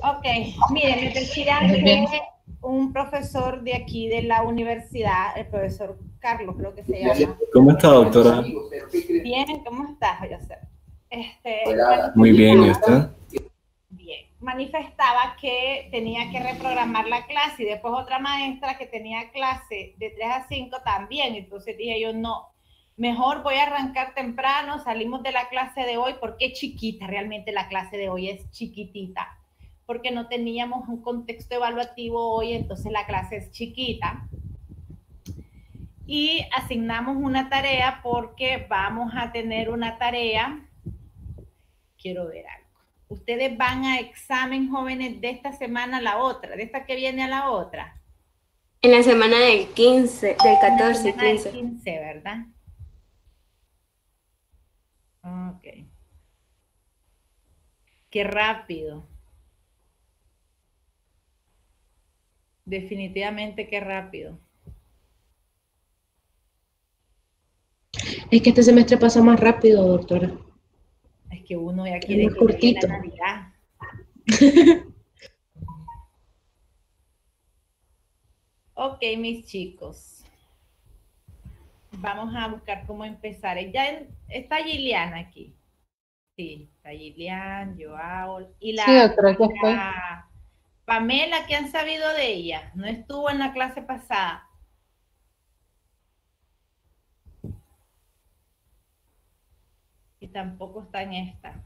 Ok, miren, me decían Muy que bien. un profesor de aquí de la universidad, el profesor Carlos, creo que se llama. ¿Cómo está, doctora? Bien, ¿cómo estás, José? Muy bien, ¿y Manifestaba, usted? bien, manifestaba que tenía que reprogramar la clase y después otra maestra que tenía clase de 3 a 5 también. Entonces dije yo, no, mejor voy a arrancar temprano, salimos de la clase de hoy porque es chiquita, realmente la clase de hoy es chiquitita, porque no teníamos un contexto evaluativo hoy, entonces la clase es chiquita. Y asignamos una tarea porque vamos a tener una tarea, quiero ver algo. Ustedes van a examen, jóvenes, de esta semana a la otra, de esta que viene a la otra. En la semana del 15, del En la 14 y semana del 15. 15, ¿verdad? Ok. Qué rápido. Definitivamente qué rápido. Es que este semestre pasa más rápido, doctora. Es que uno ya Es quiere más que llegue la cortito. Navidad. Ok, mis chicos. Vamos a buscar cómo empezar. Está Giliana aquí. Sí, está Gilian, Joao. Y Sí, doctora, aquí estoy. la Pamela, ¿qué han sabido de ella? No estuvo en la clase pasada. Y tampoco está en esta.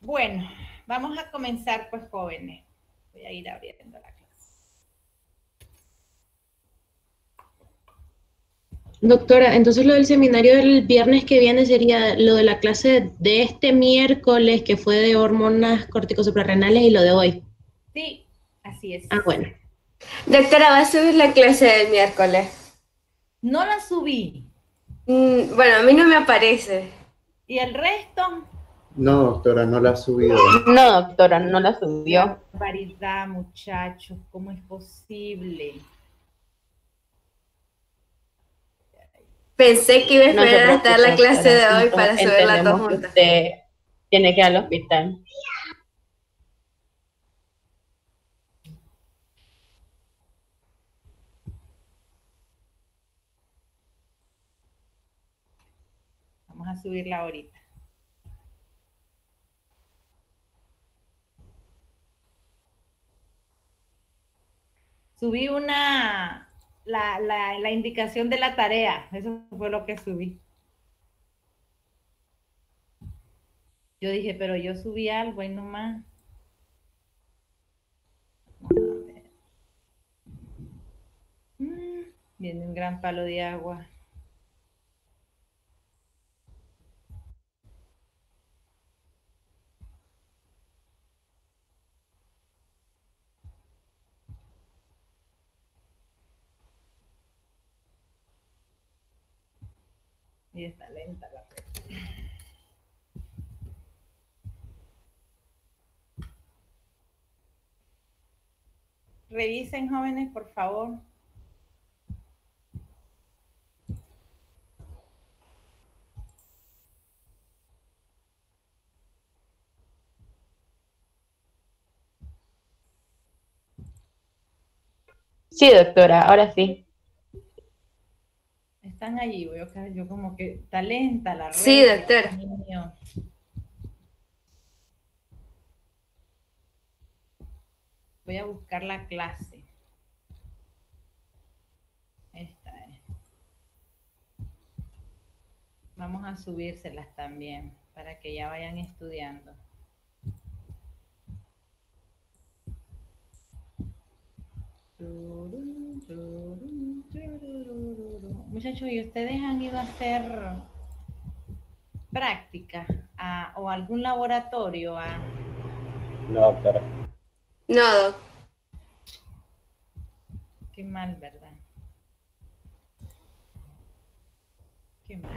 Bueno, vamos a comenzar, pues, jóvenes. Voy a ir abriendo la clase. Doctora, entonces lo del seminario del viernes que viene sería lo de la clase de este miércoles, que fue de hormonas corticosuprarrenales, y lo de hoy. Sí, así es. Ah, bueno. Doctora, ¿va a subir la clase del miércoles? No la subí. Bueno, a mí no me aparece. ¿Y el resto? No, doctora, no la ha subido. No, doctora, no la Qué subió. barbaridad, muchachos. ¿Cómo es posible? Pensé que iba a No se esperar hasta preocupe, la clase doctora. de hoy No, para subirla todas entendemos que juntas. usted tiene que ir al hospital. Vamos a subirla ahorita. Subí la indicación de la tarea. Eso fue lo que subí. Yo dije, pero yo subí algo y nomás. Viene un gran palo de agua. Y está lenta la cosa. Revisen, jóvenes, por favor. Sí, doctora, ahora sí. Están allí, yo como que está lenta la Sí, red, Dios doctora. mío. Voy a buscar la clase. Esta es. Vamos a subírselas también para que ya vayan estudiando. Muchachos, ¿y ustedes han ido a hacer práctica o algún laboratorio? No, doctora. No, doc. Qué mal, ¿verdad? Qué mal.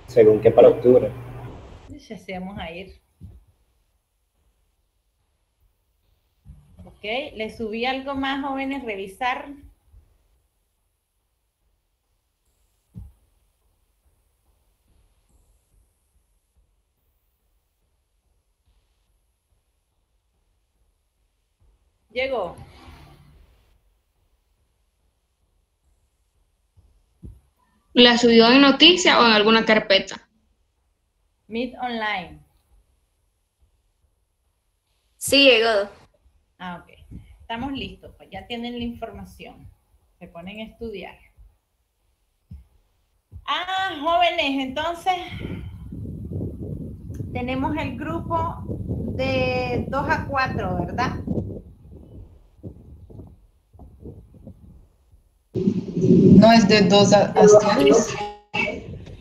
Según que para octubre. Ya se vamos a ir. Ok, les subí algo más, jóvenes, revisar. Llegó. ¿La subió en noticias o en alguna carpeta? Meet online. Sí, llegó. Ah, ok. Estamos listos, pues ya tienen la información. Se ponen a estudiar. Ah, jóvenes, entonces tenemos el grupo de 2 a 4, ¿verdad? No es de 2 a 6.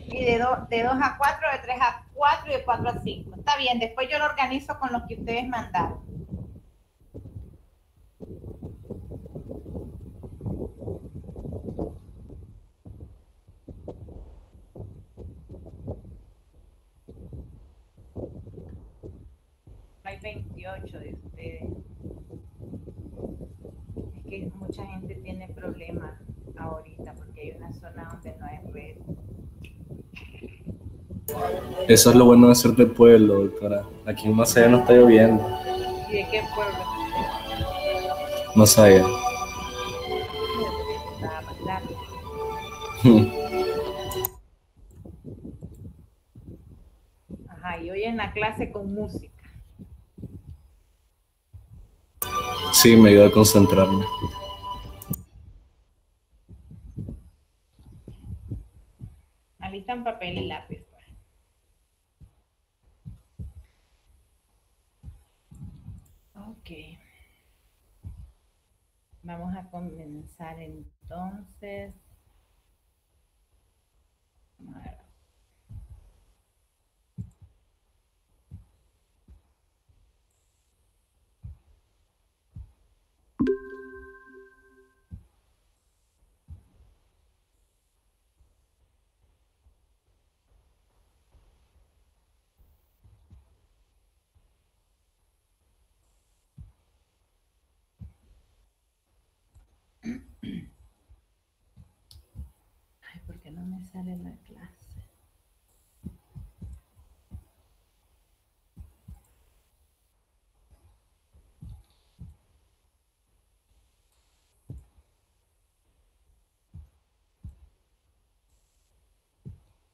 Y de 2 a 4, de 3 a 4 y de 4 a 5. Está bien, después yo lo organizo con los que ustedes mandaron. Hay 28 de ustedes. Es que mucha gente tiene problemas ahorita porque hay una zona donde no hay red. Eso es lo bueno de ser del pueblo, doctora. Aquí en Masaya no está lloviendo. ¿Y de qué pueblo? Masaya. Estaba más largo. Ajá, y hoy en la clase con música. Sí, me ayuda a concentrarme. Alistan papel y lápiz. Pues. Ok. Vamos a comenzar entonces. Vamos a ver. Ay, ¿por qué no me sale la clase?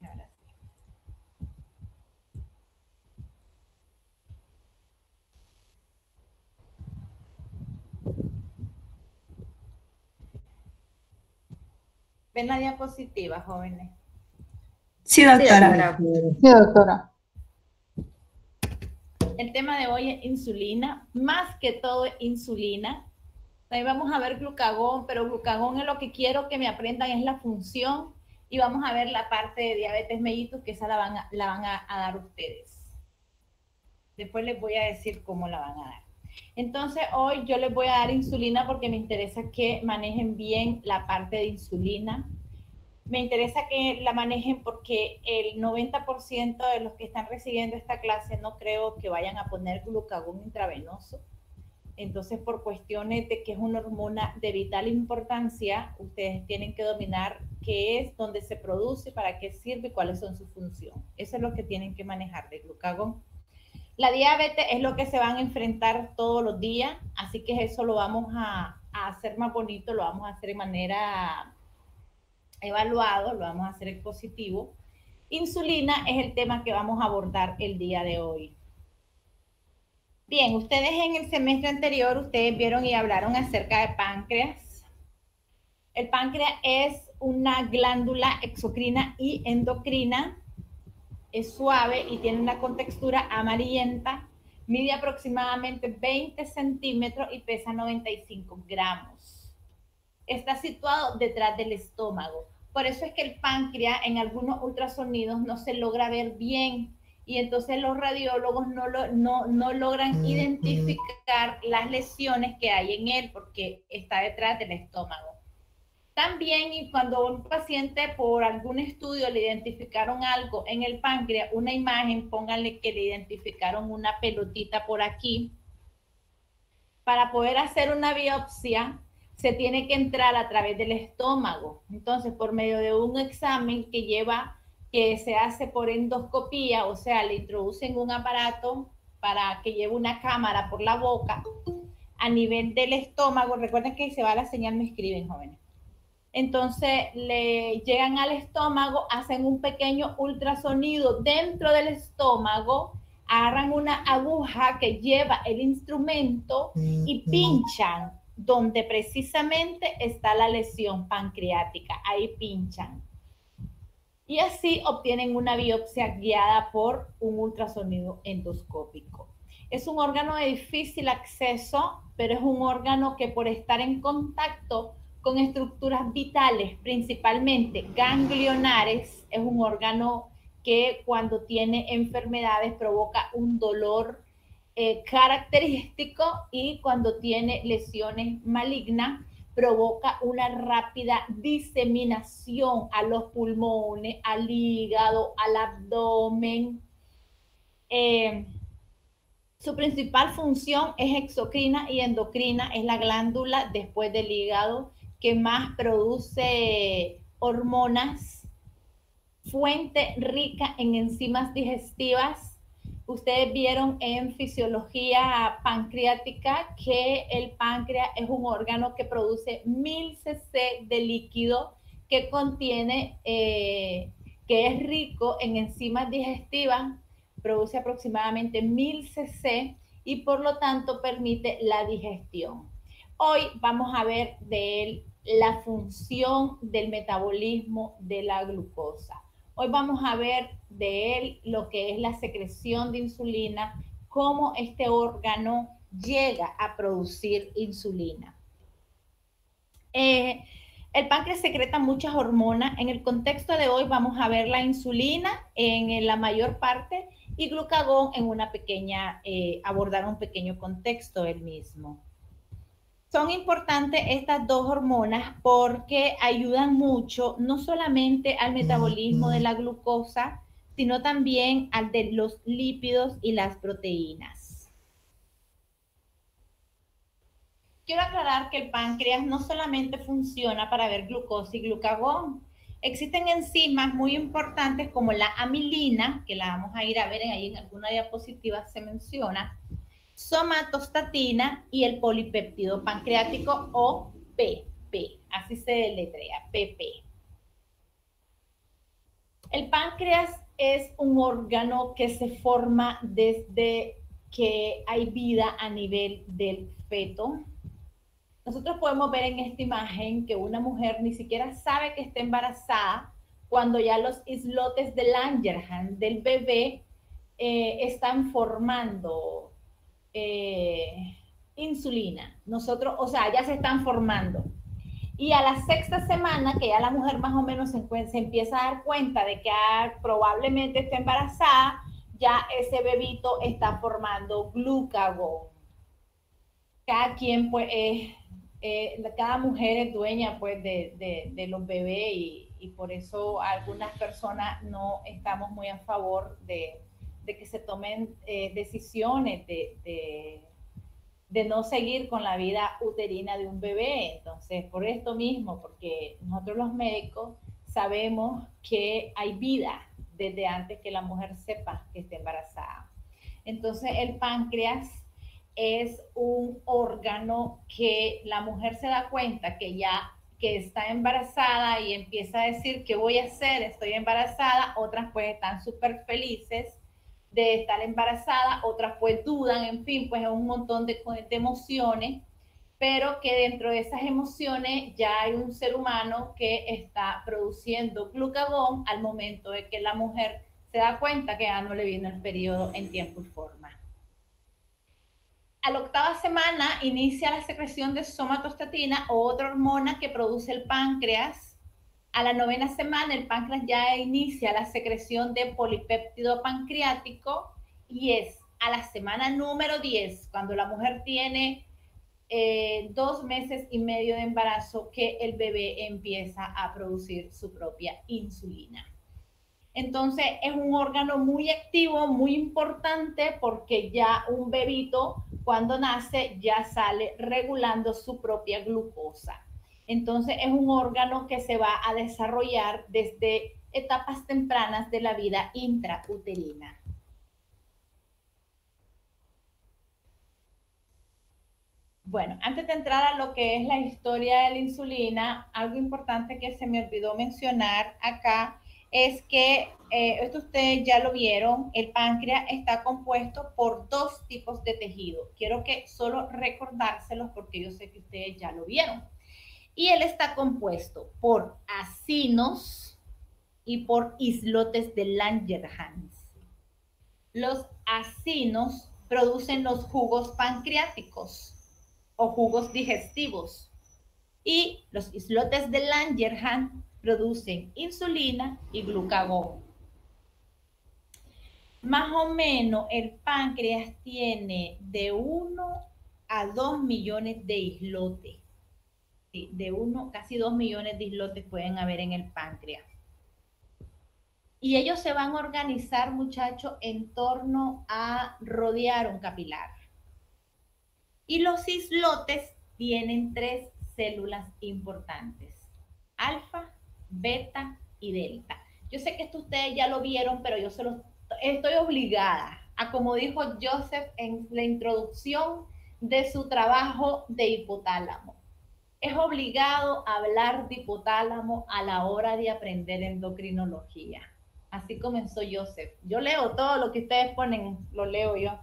Ahora sí. ¿Ven la diapositiva, jóvenes? Sí, Sí, doctora. doctora. Sí, doctora. El tema de hoy es insulina, más que todo insulina. Ahí vamos a ver glucagón, pero glucagón es lo que quiero que me aprendan, es la función. Y vamos a ver la parte de diabetes mellitus, que esa la van a dar ustedes. Después les voy a decir cómo la van a dar. Entonces, hoy yo les voy a dar insulina porque me interesa que manejen bien la parte de insulina. Me interesa que la manejen porque el 90% de los que están recibiendo esta clase no creo que vayan a poner glucagón intravenoso. Entonces, por cuestiones de que es una hormona de vital importancia, ustedes tienen que dominar qué es, dónde se produce, para qué sirve y cuáles son sus funciones. Eso es lo que tienen que manejar de glucagón. La diabetes es lo que se van a enfrentar todos los días, así que eso lo vamos a hacer más bonito, lo vamos a hacer de manera evaluado, lo vamos a hacer expositivo. Insulina es el tema que vamos a abordar el día de hoy. Bien, ustedes en el semestre anterior, ustedes vieron y hablaron acerca de páncreas. El páncreas es una glándula exocrina y endocrina. Es suave y tiene una contextura amarillenta. Mide aproximadamente 20 centímetros y pesa 95 gramos. Está situado detrás del estómago. Por eso es que el páncreas en algunos ultrasonidos no se logra ver bien. Y entonces los radiólogos no logran identificar las lesiones que hay en él porque está detrás del estómago. También, y cuando un paciente por algún estudio le identificaron algo en el páncreas, una imagen, pónganle que le identificaron una pelotita por aquí. Para poder hacer una biopsia, se tiene que entrar a través del estómago. Entonces, por medio de un examen que se hace por endoscopía, o sea, le introducen un aparato para que lleve una cámara por la boca. a nivel del estómago. Recuerden que se va la señal, me escriben, jóvenes. Entonces le llegan al estómago, hacen un pequeño ultrasonido dentro del estómago, agarran una aguja que lleva el instrumento y pinchan donde precisamente está la lesión pancreática. Ahí pinchan. Y así obtienen una biopsia guiada por un ultrasonido endoscópico. Es un órgano de difícil acceso, pero es un órgano que por estar en contacto con estructuras vitales, principalmente ganglionares, es un órgano que cuando tiene enfermedades provoca un dolor característico, y cuando tiene lesiones malignas provoca una rápida diseminación a los pulmones, al hígado, al abdomen. Su principal función es exocrina y endocrina, es la glándula después del hígado que más produce hormonas, fuente rica en enzimas digestivas. Ustedes vieron en fisiología pancreática que el páncreas es un órgano que produce 1000 cc de líquido que contiene, que es rico en enzimas digestivas, produce aproximadamente 1000 cc y por lo tanto permite la digestión. Hoy vamos a ver de él la función del metabolismo de la glucosa. Hoy vamos a ver de él lo que es la secreción de insulina, cómo este órgano llega a producir insulina. El páncreas secreta muchas hormonas. En el contexto de hoy vamos a ver la insulina en la mayor parte y glucagón en una pequeña, abordar un pequeño contexto del mismo. Son importantes estas dos hormonas porque ayudan mucho no solamente al metabolismo de la glucosa, sino también al de los lípidos y las proteínas. Quiero aclarar que el páncreas no solamente funciona para ver glucosa y glucagón. Existen enzimas muy importantes como la amilina, que la vamos a ir a ver ahí en alguna diapositiva se menciona, somatostatina y el polipéptido pancreático o PP, así se deletrea, PP. El páncreas es un órgano que se forma desde que hay vida a nivel del feto. Nosotros podemos ver en esta imagen que una mujer ni siquiera sabe que está embarazada cuando ya los islotes de Langerhans del bebé están formando insulina. Nosotros, o sea, ya se están formando. Y a la sexta semana, que ya la mujer más o menos se empieza a dar cuenta de que probablemente está embarazada, ya ese bebito está formando glucagón. Cada quien, pues, cada mujer es dueña, pues, de los bebés y por eso algunas personas no estamos muy a favor de que se tomen decisiones de no seguir con la vida uterina de un bebé. Entonces, por esto mismo, porque nosotros los médicos sabemos que hay vida desde antes que la mujer sepa que está embarazada. Entonces, el páncreas es un órgano que la mujer se da cuenta que está embarazada y empieza a decir, ¿qué voy a hacer? Estoy embarazada. Otras pues están súper felices de estar embarazada, otras pues dudan, en fin, pues es un montón de emociones, pero que dentro de esas emociones ya hay un ser humano que está produciendo glucagón al momento de que la mujer se da cuenta que ya no le viene el periodo en tiempo y forma. A la octava semana inicia la secreción de somatostatina, otra hormona que produce el páncreas. A la novena semana el páncreas ya inicia la secreción de polipéptido pancreático y es a la semana número 10, cuando la mujer tiene 2 meses y medio de embarazo, que el bebé empieza a producir su propia insulina. Entonces es un órgano muy activo, muy importante, porque ya un bebito cuando nace ya sale regulando su propia glucosa. Entonces es un órgano que se va a desarrollar desde etapas tempranas de la vida Bueno, antes de entrar a lo que es la historia de la insulina, algo importante que se me olvidó mencionar acá es que, esto ustedes ya lo vieron, el páncreas está compuesto por dos tipos de tejido. Quiero que solo recordárselos porque yo sé que ustedes ya lo vieron. Y él está compuesto por acinos y por islotes de Langerhans. Los acinos producen los jugos pancreáticos o jugos digestivos y los islotes de Langerhans producen insulina y glucagón. Más o menos el páncreas tiene de 1 a 2 millones de islotes. Sí, de 1, casi 2 millones de islotes pueden haber en el páncreas. Y ellos se van a organizar, muchachos, en torno a rodear un capilar. Y los islotes tienen 3 células importantes: alfa, beta y delta. Yo sé que esto ustedes ya lo vieron, pero yo se los estoy obligada a, como dijo Joseph en la introducción de su trabajo de hipotálamo. Es obligado hablar de hipotálamo a la hora de aprender endocrinología. Así comenzó Joseph. Yo leo todo lo que ustedes ponen, lo leo yo.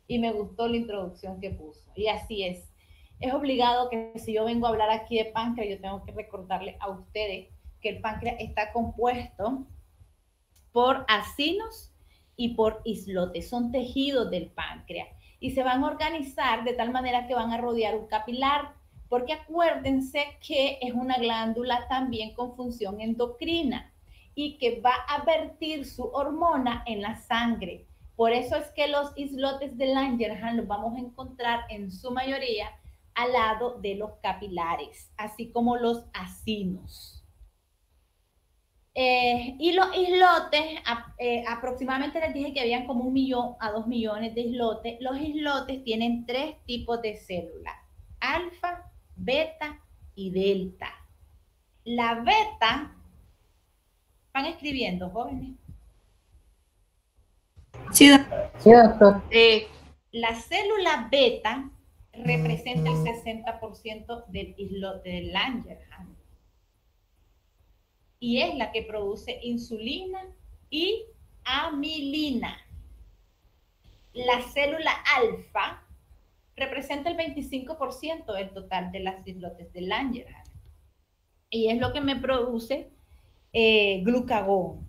Y me gustó la introducción que puso. Y así es. Es obligado que si yo vengo a hablar aquí de páncreas, yo tengo que recordarle a ustedes que el páncreas está compuesto por acinos y por islotes. Son tejidos del páncreas. Y se van a organizar de tal manera que van a rodear un capilar. Porque acuérdense que es una glándula también con función endocrina y que va a vertir su hormona en la sangre. Por eso es que los islotes de Langerhans los vamos a encontrar en su mayoría al lado de los capilares, así como los acinos. Y los islotes, aproximadamente les dije que habían como 1 millón a 2 millones de islotes. Los islotes tienen 3 tipos de células: alfa, beta y delta. La beta, van escribiendo, jóvenes. Sí, doctor. La célula beta representa el 60% del islote de Langerhans y es la que produce insulina y amilina. La célula alfa representa el 25% del total de las islotes de Langerhans y es lo que me produce glucagón.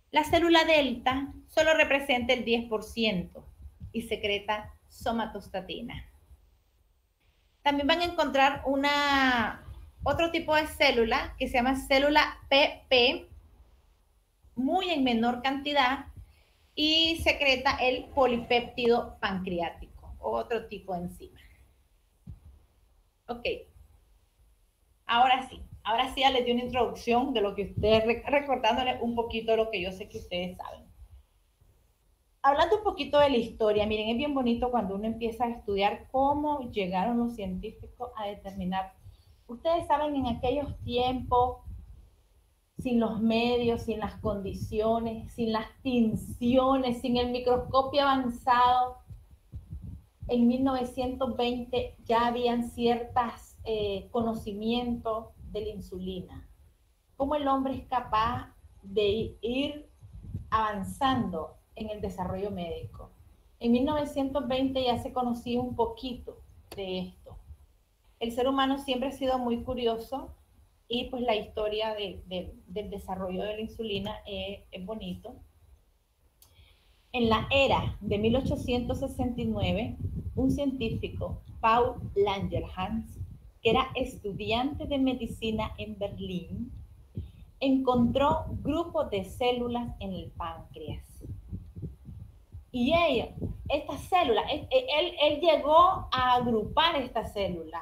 La célula delta solo representa el 10% y secreta somatostatina. También van a encontrar otro tipo de célula que se llama célula PP, muy en menor cantidad, y secreta el polipéptido pancreático, otro tipo de enzima. Ok. Ahora sí ya les di una introducción de lo que ustedes, recordándoles un poquito de lo que yo sé que ustedes saben. Hablando un poquito de la historia, miren, es bien bonito cuando uno empieza a estudiar cómo llegaron los científicos a determinar. Ustedes saben, en aquellos tiempos, sin los medios, sin las condiciones, sin las tinciones, sin el microscopio avanzado, en 1920 ya habían ciertos conocimientos de la insulina. Cómo el hombre es capaz de ir avanzando en el desarrollo médico. En 1920 ya se conocía un poquito de esto. El ser humano siempre ha sido muy curioso y pues la historia del desarrollo de la insulina es bonito. En la era de 1869, un científico, Paul Langerhans, que era estudiante de medicina en Berlín, encontró grupos de células en el páncreas. Y esta célula, él llegó a agrupar esta célula.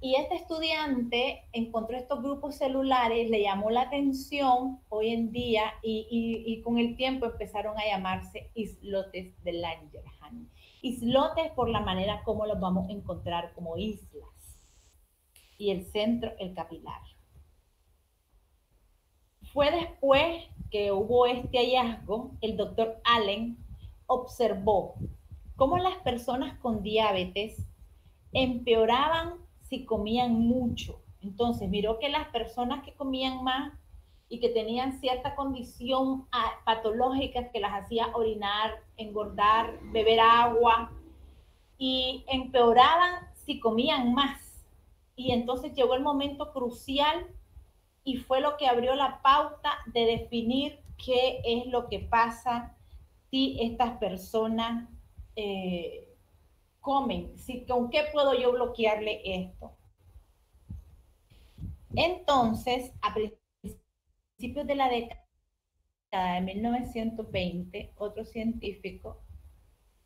Y este estudiante encontró estos grupos celulares, le llamó la atención hoy en día y con el tiempo empezaron a llamarse islotes de Langerhans. Islotes por la manera como los vamos a encontrar como islas. Y el centro, el capilar. Fue después que hubo este hallazgo, el doctor Allen observó cómo las personas con diabetes empeoraban si comían mucho. Entonces miró que las personas que comían más y que tenían cierta condición patológica que las hacía orinar, engordar, beber agua, y empeoraban si comían más. Y entonces llegó el momento crucial y fue lo que abrió la pauta de definir qué es lo que pasa si estas personas comen, si, con qué puedo yo bloquearle esto. Entonces, a principios de la década de 1920, otro científico,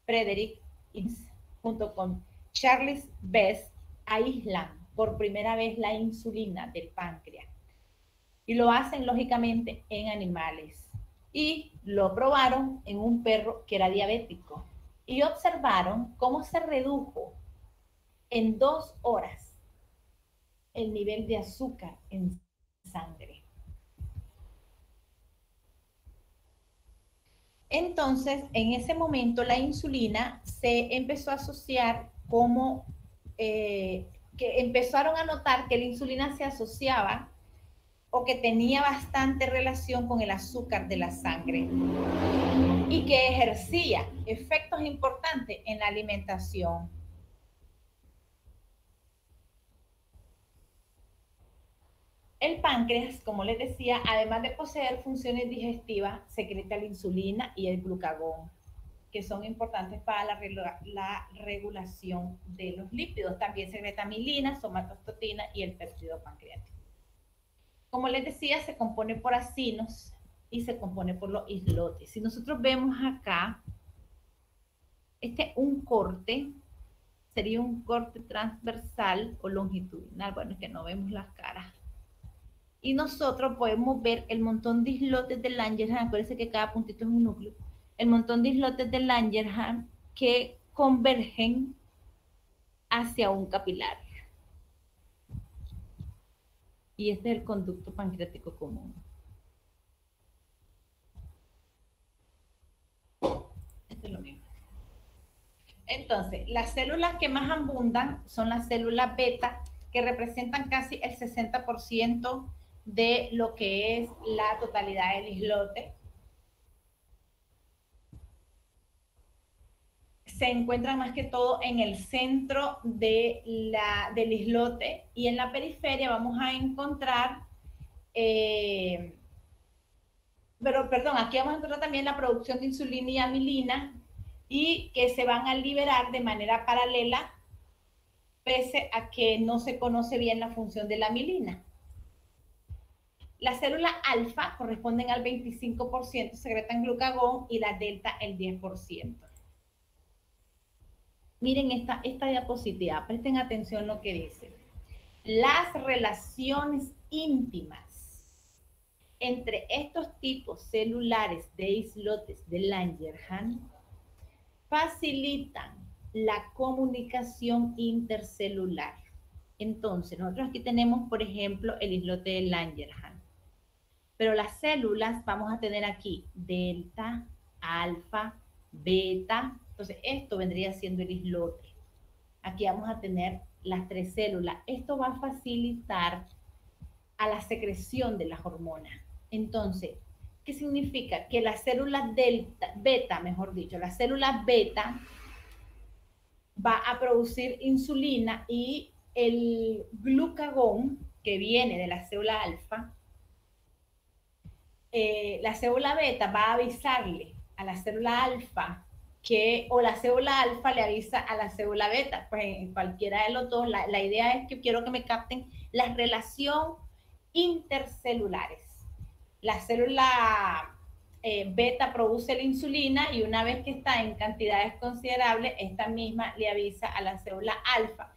Frederick Inns, junto con Charles Best, aíslan por primera vez la insulina del páncreas. Y lo hacen, lógicamente, en animales. Y lo probaron en un perro que era diabético. Y observaron cómo se redujo en 2 horas el nivel de azúcar en sangre. Entonces, en ese momento, la insulina se empezó a asociar como, que empezaron a notar que la insulina se asociaba o que tenía bastante relación con el azúcar de la sangre y que ejercía efectos importantes en la alimentación. El páncreas, como les decía, además de poseer funciones digestivas, secreta la insulina y el glucagón, que son importantes para la regulación de los lípidos. También secreta milina, somatostatina y el péptido pancreático. Como les decía, se compone por acinos y se compone por los islotes. Si nosotros vemos acá, un corte, sería un corte transversal o longitudinal. Bueno, es que no vemos las caras. Y nosotros podemos ver el montón de islotes de Langerhans. Acuérdense que cada puntito es un núcleo. El montón de islotes de Langerhans que convergen hacia un capilar. Y este es el conducto pancreático común. Este es lo mismo. Entonces, las células que más abundan son las células beta, que representan casi el 60% de lo que es la totalidad del islote. Se encuentran más que todo en el centro del islote, y en la periferia vamos a encontrar, aquí vamos a encontrar también la producción de insulina y amilina, y que se van a liberar de manera paralela, pese a que no se conoce bien la función de la amilina. Las células alfa corresponden al 25%, secretan glucagón, y las delta el 10%. Miren esta diapositiva, presten atención a lo que dice. Las relaciones íntimas entre estos tipos celulares de islotes de Langerhans facilitan la comunicación intercelular. Entonces, nosotros aquí tenemos, por ejemplo, el islote de Langerhans. Pero las células, vamos a tener aquí delta, alfa, beta. Entonces, esto vendría siendo el islote. Aquí vamos a tener las 3 células. Esto va a facilitar a la secreción de las hormonas. Entonces, ¿qué significa? Que las células beta, la célula beta va a producir insulina, y el glucagón que viene de la célula alfa, la célula beta va a avisarle a la célula alfa o la célula alfa le avisa a la célula beta. Pues en cualquiera de los dos, la idea es que quiero que me capten la relación intercelulares. La célula beta produce la insulina, y una vez que está en cantidades considerables, esta misma le avisa a la célula alfa,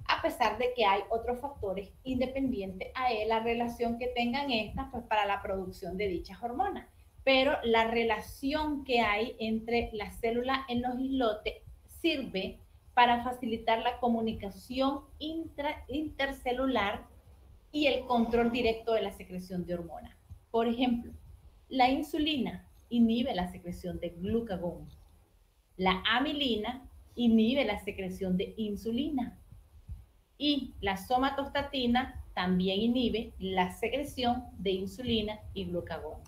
a pesar de que hay otros factores independientes a la relación que tengan estas, pues, para la producción de dichas hormonas. Pero la relación que hay entre las células en los islotes sirve para facilitar la comunicación intercelular y el control directo de la secreción de hormonas. Por ejemplo, la insulina inhibe la secreción de glucagón. La amilina inhibe la secreción de insulina. Y la somatostatina también inhibe la secreción de insulina y glucagón.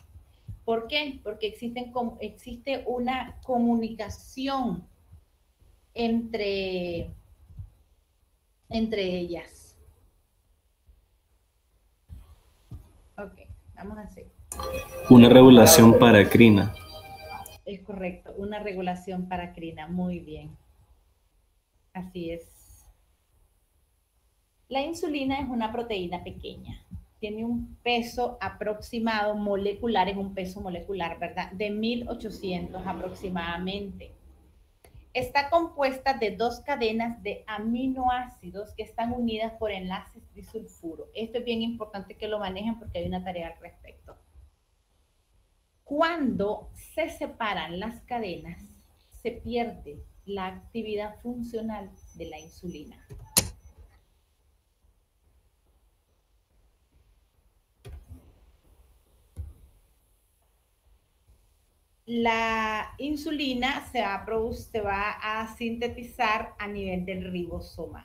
¿Por qué? Porque existe una comunicación entre ellas. Ok, vamos a hacer. Una regulación paracrina. Es correcto, una regulación paracrina. Muy bien. Así es. La insulina es una proteína pequeña. Tiene un peso aproximado molecular, es un peso molecular, ¿verdad? De 1800 aproximadamente. Está compuesta de 2 cadenas de aminoácidos que están unidas por enlaces disulfuro. Esto es bien importante que lo manejen porque hay una tarea al respecto. Cuando se separan las cadenas, se pierde la actividad funcional de la insulina. La insulina se va a sintetizar a nivel del ribosoma.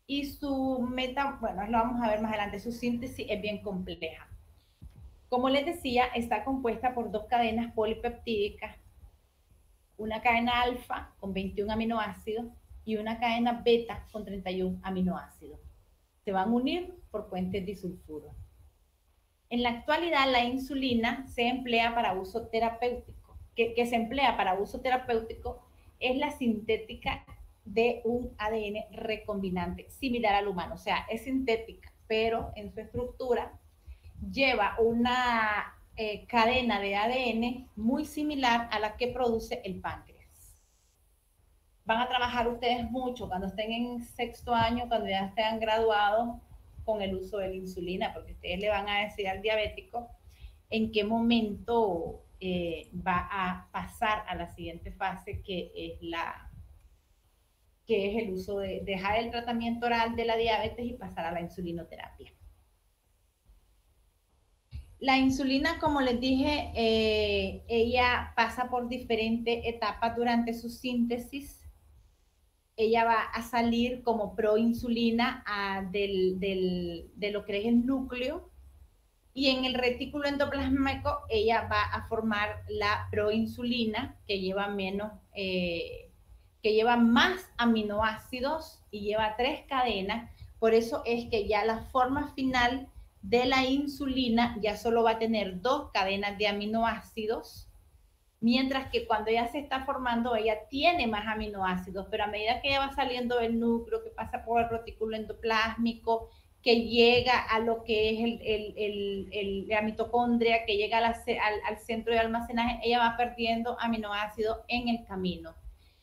Y su bueno, lo vamos a ver más adelante, su síntesis es bien compleja. Como les decía, está compuesta por 2 cadenas polipeptídicas, una cadena alfa con 21 aminoácidos y una cadena beta con 31 aminoácidos. Se van a unir por puentes disulfuro. En la actualidad, la insulina se emplea para uso terapéutico. Que se emplea para uso terapéutico es la sintética de un ADN recombinante, similar al humano. O sea, es sintética, pero en su estructura lleva una cadena de ADN muy similar a la que produce el páncreas. Van a trabajar ustedes mucho cuando estén en 6º año, cuando ya estén graduados, con el uso de la insulina, porque ustedes le van a decir al diabético en qué momento va a pasar a la siguiente fase, que es el uso de dejar el tratamiento oral de la diabetes y pasar a la insulinoterapia. La insulina, como les dije, ella pasa por diferentes etapas durante su síntesis. Ella va a salir como proinsulina de lo que es el núcleo, y en el retículo endoplasmático ella va a formar la proinsulina, que lleva más aminoácidos y lleva 3 cadenas. Por eso es que ya la forma final de la insulina ya solo va a tener 2 cadenas de aminoácidos, mientras que cuando ella se está formando, ella tiene más aminoácidos, pero a medida que ella va saliendo del núcleo, que pasa por el retículo endoplásmico, que llega a lo que es la mitocondria, que llega al centro de almacenaje, ella va perdiendo aminoácidos en el camino.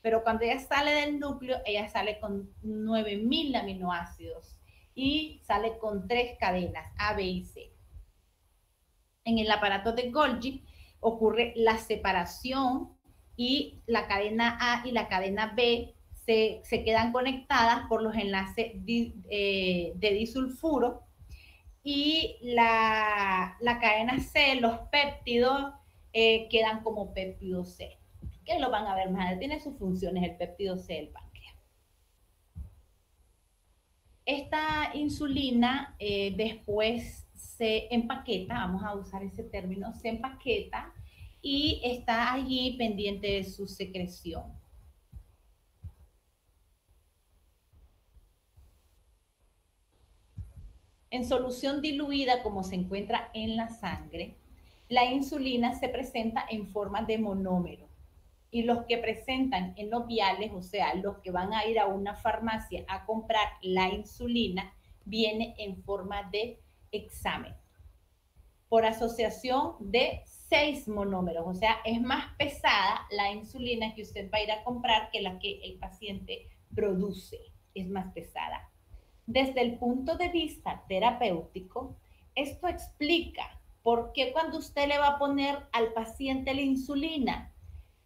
Pero cuando ella sale del núcleo, ella sale con 9000 aminoácidos y sale con 3 cadenas, A, B y C. En el aparato de Golgi ocurre la separación y la cadena A y la cadena B se quedan conectadas por los enlaces de disulfuro, y la cadena C, los péptidos, quedan como péptido C, que lo van a ver más adelante. Tiene sus funciones el péptido C del páncreas. Esta insulina después se empaqueta, vamos a usar ese término, se empaqueta y está allí pendiente de su secreción. En solución diluida, como se encuentra en la sangre, la insulina se presenta en forma de monómero, y los que presentan en los viales, o sea, los que van a ir a una farmacia a comprar la insulina, viene en forma de examen, por asociación de 6 monómeros. O sea, es más pesada la insulina que usted va a ir a comprar que la que el paciente produce, es más pesada. Desde el punto de vista terapéutico, esto explica por qué cuando usted le va a poner al paciente la insulina,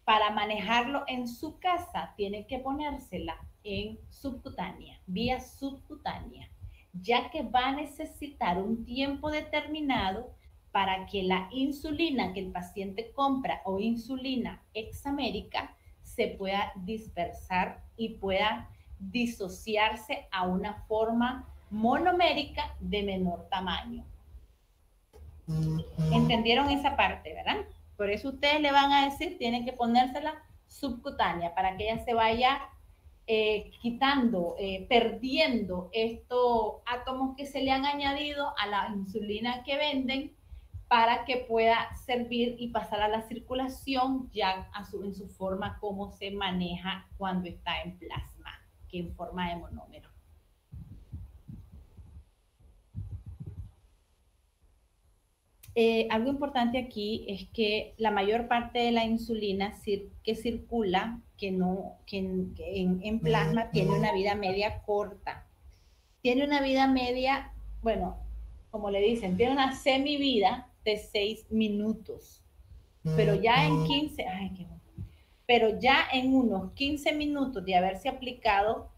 para manejarlo en su casa, tiene que ponérsela en subcutánea, vía subcutánea, ya que va a necesitar un tiempo determinado para que la insulina que el paciente compra, o insulina hexamérica, se pueda dispersar y pueda disociarse a una forma monomérica de menor tamaño. ¿Entendieron esa parte, verdad? Por eso ustedes le van a decir, tienen que ponérsela subcutánea para que ella se vaya quitando, perdiendo estos átomos que se le han añadido a la insulina que venden para que pueda servir y pasar a la circulación ya en su forma como se maneja cuando está en plasma, que en forma de monómero. Algo importante aquí es que la mayor parte de la insulina que circula, en plasma, tiene una vida media corta. Tiene una vida media, bueno, como le dicen, tiene una semivida de 6 minutos. Pero ya en 15, pero ya en unos 15 minutos de haberse aplicado,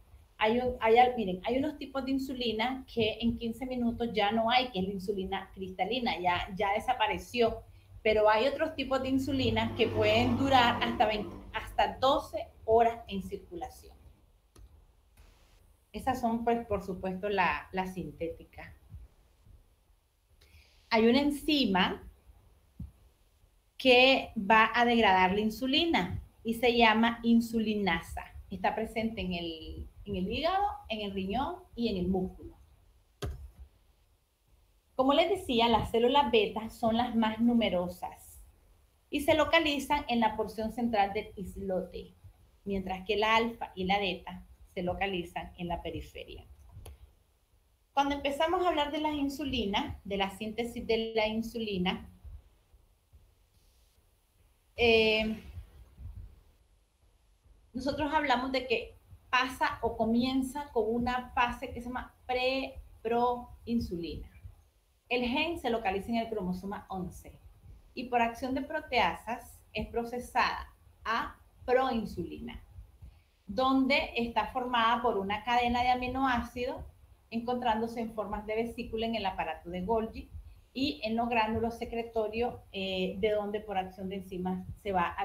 miren, hay unos tipos de insulina que en 15 minutos ya no hay, que es la insulina cristalina, ya desapareció. Pero hay otros tipos de insulina que pueden durar hasta 12 horas en circulación. Esas son, pues, por supuesto, la sintética. Hay una enzima que va a degradar la insulina y se llama insulinasa. Está presente en el hígado, en el riñón y en el músculo. Como les decía, las células beta son las más numerosas y se localizan en la porción central del islote, mientras que la alfa y la beta se localizan en la periferia. Cuando empezamos a hablar de las insulinas, de la síntesis de la insulina, nosotros hablamos de que pasa o comienza con una fase que se llama pre-proinsulina. El gen se localiza en el cromosoma 11 y por acción de proteasas es procesada a proinsulina, donde está formada por una cadena de aminoácidos encontrándose en formas de vesícula en el aparato de Golgi y en los gránulos secretorios, de donde por acción de enzimas va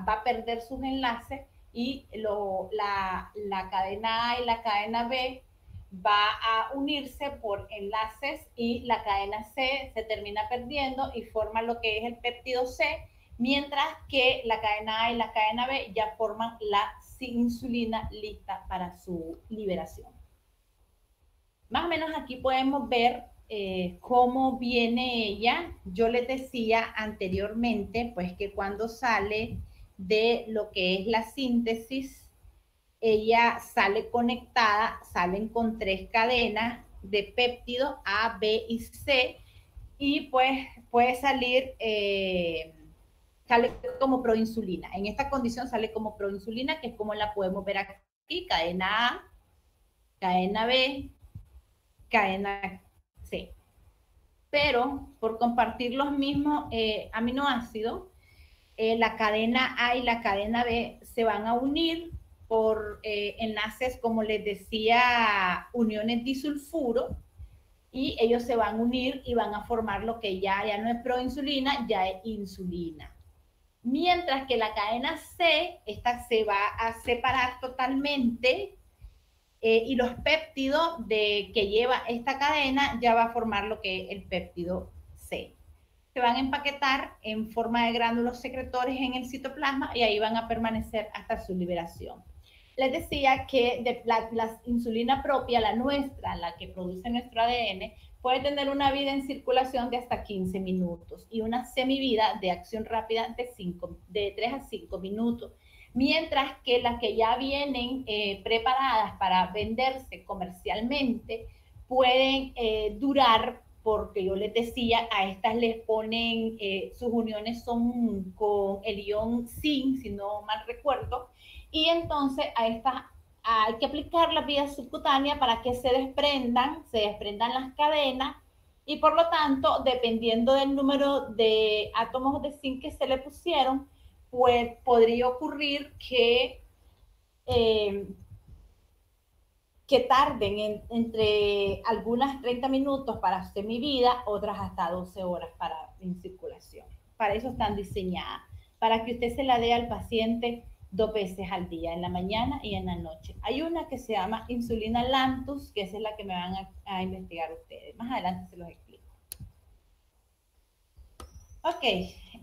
a perder sus enlaces y la cadena A y la cadena B va a unirse por enlaces y la cadena C se termina perdiendo y forma lo que es el péptido C, mientras que la cadena A y la cadena B ya forman la insulina lista para su liberación. Más o menos aquí podemos ver cómo viene ella. Yo les decía anteriormente, pues, que cuando sale de lo que es la síntesis, ella sale conectada, salen con 3 cadenas de péptidos A, B y C, y pues puede salir, sale como proinsulina. En esta condición sale como proinsulina, que es como la podemos ver aquí: cadena A, cadena B, cadena C. Pero por compartir los mismos aminoácidos, la cadena A y la cadena B se van a unir por enlaces, como les decía, uniones disulfuro, y ellos se van a unir y van a formar lo que ya no es proinsulina, ya es insulina. Mientras que la cadena C, esta se va a separar totalmente, y los péptidos que lleva esta cadena ya va a formar lo que es el péptido C. Se van a empaquetar en forma de gránulos secretores en el citoplasma y ahí van a permanecer hasta su liberación. Les decía que la insulina propia, la nuestra, la que produce nuestro ADN, puede tener una vida en circulación de hasta 15 minutos y una semivida de acción rápida de 3 a 5 minutos. Mientras que las que ya vienen preparadas para venderse comercialmente pueden durar, porque yo les decía, a estas les ponen, sus uniones son con el ion zinc, si no mal recuerdo, y entonces a estas hay que aplicar la vía subcutánea para que se desprendan las cadenas, y por lo tanto, dependiendo del número de átomos de zinc que se le pusieron, pues podría ocurrir que tarden entre algunas 30 minutos para semivida, otras hasta 12 horas en circulación. Para eso están diseñadas, para que usted se la dé al paciente 2 veces al día, en la mañana y en la noche. Hay una que se llama insulina Lantus, que esa es la que me van a investigar ustedes. Más adelante se los explico. Ok,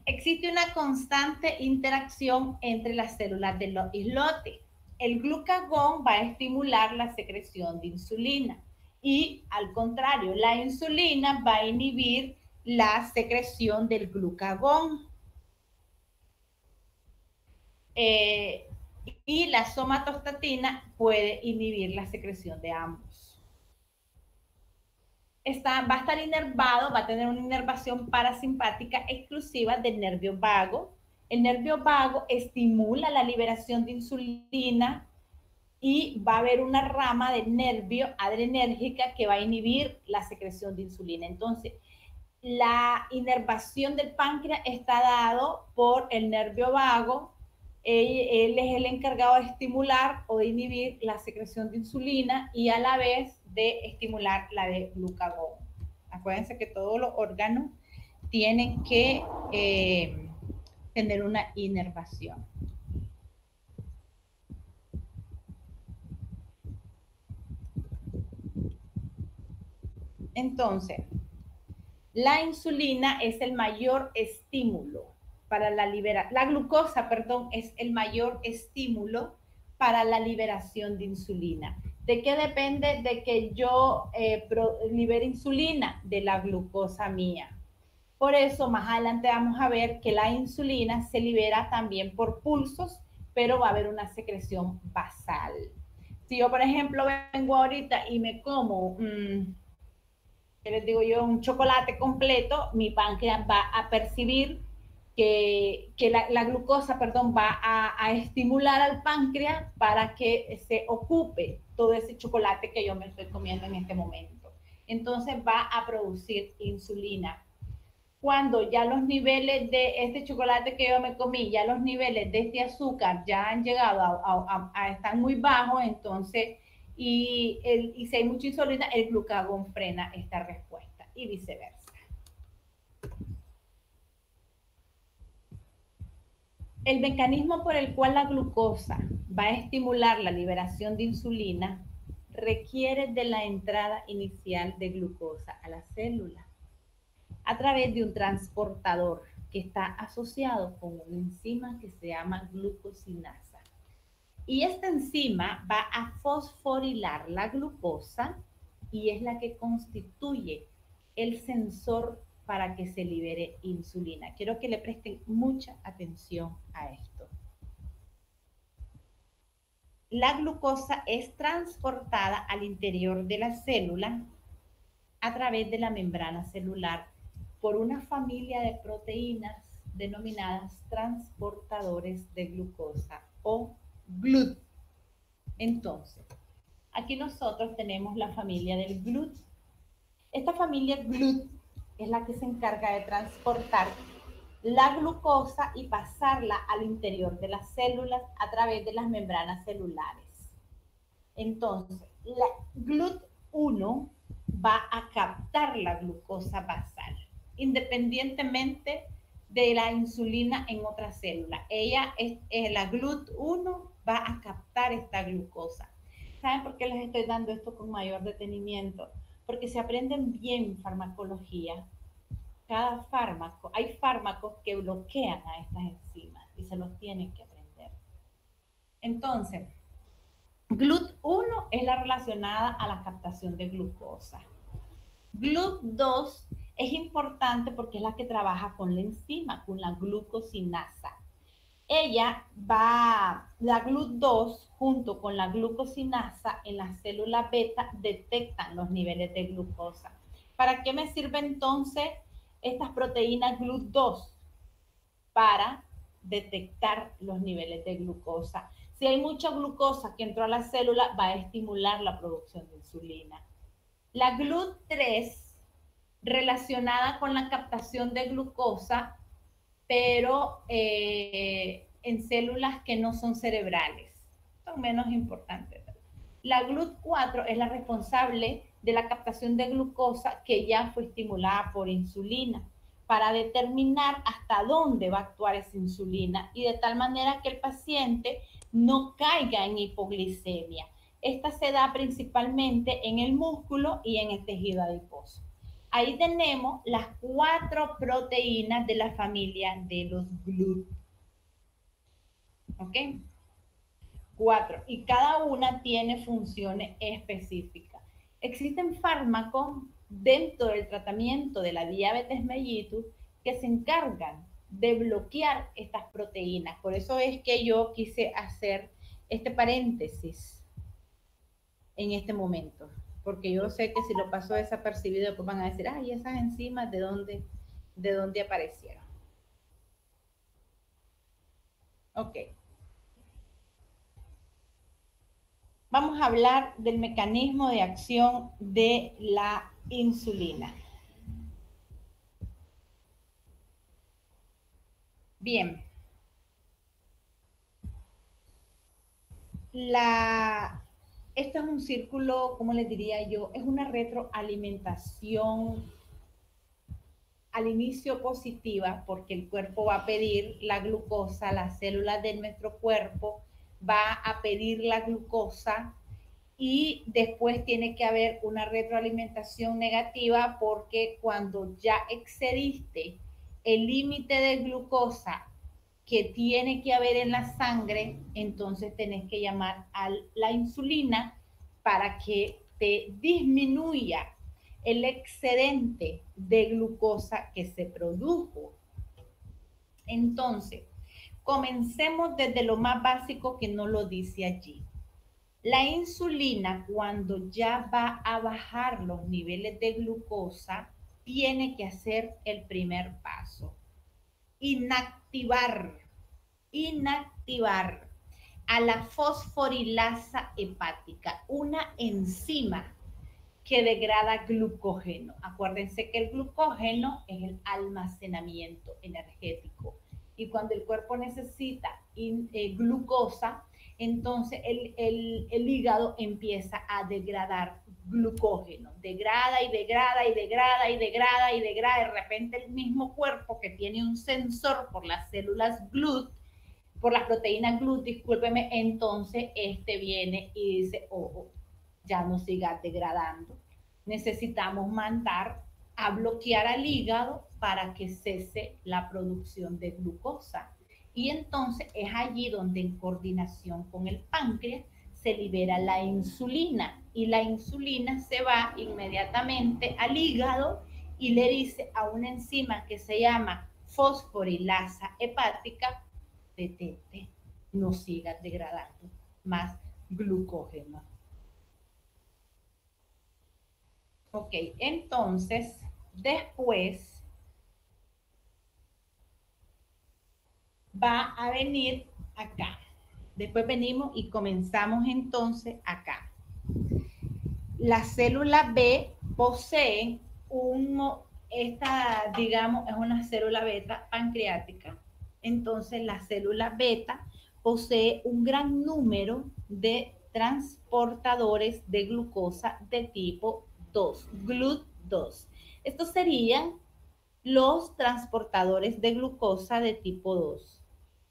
existe una constante interacción entre las células del islote. El glucagón va a estimular la secreción de insulina y al contrario, la insulina va a inhibir la secreción del glucagón. Y la somatostatina puede inhibir la secreción de ambos. Va a estar inervado, va a tener una inervación parasimpática exclusiva del nervio vago. El nervio vago estimula la liberación de insulina y va a haber una rama del nervio adrenérgica que va a inhibir la secreción de insulina. Entonces, la inervación del páncreas está dado por el nervio vago. Él es el encargado de estimular o de inhibir la secreción de insulina y a la vez de estimular la de glucagón. Acuérdense que todos los órganos tienen que tener una inervación. Entonces, la insulina es el mayor estímulo para la liberación, la glucosa, perdón, es el mayor estímulo para la liberación de insulina. ¿De qué depende de que yo libere insulina? De la glucosa mía. Por eso, más adelante vamos a ver que la insulina se libera también por pulsos, pero va a haber una secreción basal. Si yo, por ejemplo, vengo ahorita y me como que les digo yo, un chocolate completo, mi páncreas va a percibir que la glucosa, perdón, va a estimular al páncreas para que se ocupe todo ese chocolate que yo me estoy comiendo en este momento. Entonces va a producir insulina. Cuando ya los niveles de este chocolate que yo me comí, ya los niveles de este azúcar ya han llegado a estar muy bajos, entonces y si hay mucha insulina, el glucagón frena esta respuesta y viceversa. El mecanismo por el cual la glucosa va a estimular la liberación de insulina requiere de la entrada inicial de glucosa a la célula a través de un transportador que está asociado con una enzima que se llama glucosinasa. Y esta enzima va a fosforilar la glucosa y es la que constituye el sensor para que se libere insulina. Quiero que le presten mucha atención a esto. La glucosa es transportada al interior de la célula a través de la membrana celular por una familia de proteínas denominadas transportadores de glucosa o GLUT. Entonces, aquí nosotros tenemos la familia del GLUT. Esta familia GLUT es la que se encarga de transportar la glucosa y pasarla al interior de las células a través de las membranas celulares. Entonces, la GLUT1 va a captar la glucosa basal, independientemente de la insulina en otra célula. La GLUT1 va a captar esta glucosa. ¿Saben por qué les estoy dando esto con mayor detenimiento? Porque si aprenden bien farmacología, cada fármaco, hay fármacos que bloquean a estas enzimas y se los tienen que aprender. Entonces, GLUT1 es la relacionada a la captación de glucosa. GLUT2 es importante porque es la que trabaja con la enzima, con la glucosinasa. La GLUT2 junto con la glucosinasa en la célula beta detectan los niveles de glucosa. ¿Para qué me sirve entonces estas proteínas GLUT2? Para detectar los niveles de glucosa. Si hay mucha glucosa que entró a la célula, va a estimular la producción de insulina. La GLUT3, relacionada con la captación de glucosa, pero en células que no son cerebrales, son menos importantes. La GLUT4 es la responsable de la captación de glucosa que ya fue estimulada por insulina. para determinar hasta dónde va a actuar esa insulina y de tal manera que el paciente no caiga en hipoglicemia. Esta se da principalmente en el músculo y en el tejido adiposo. Ahí tenemos las 4 proteínas de la familia de los GLUT. ¿Ok? 4. Y cada una tiene funciones específicas. Existen fármacos dentro del tratamiento de la diabetes mellitus que se encargan de bloquear estas proteínas. Por eso es que yo quise hacer este paréntesis en este momento, porque yo sé que si lo paso desapercibido, pues van a decir, ay, esas enzimas, ¿de dónde aparecieron? Ok. Vamos a hablar del mecanismo de acción de la insulina. Bien. Esto es un círculo, ¿cómo les diría yo? Es una retroalimentación al inicio positiva, porque el cuerpo va a pedir la glucosa, las células de nuestro cuerpo va a pedir la glucosa y después tiene que haber una retroalimentación negativa porque cuando ya excediste el límite de glucosa que tiene que haber en la sangre, entonces tenés que llamar a la insulina para que te disminuya el excedente de glucosa que se produjo. Entonces, comencemos desde lo más básico que no lo dice allí. La insulina, cuando ya va a bajar los niveles de glucosa, tiene que hacer el primer paso. Inactivar a la fosforilasa hepática, una enzima que degrada glucógeno. Acuérdense que el glucógeno es el almacenamiento energético. Y cuando el cuerpo necesita glucosa, entonces el hígado empieza a degradar glucógeno. Degrada y degrada y degrada y degrada y degrada. De repente el mismo cuerpo que tiene un sensor por las células GLUT, por las proteínas GLUT, discúlpeme, entonces viene y dice, ojo, ya no siga degradando. Necesitamos mandar a bloquear al hígado para que cese la producción de glucosa. Y entonces es allí donde en coordinación con el páncreas se libera la insulina y la insulina se va inmediatamente al hígado y le dice a una enzima que se llama fosforilasa hepática, detente, no sigas degradando más glucógeno. Ok, entonces después va a venir acá. Después venimos y comenzamos entonces acá. La célula B posee digamos, es una célula beta pancreática. Entonces la célula beta posee un gran número de transportadores de glucosa de tipo 2, GLUT2. Estos serían los transportadores de glucosa de tipo 2.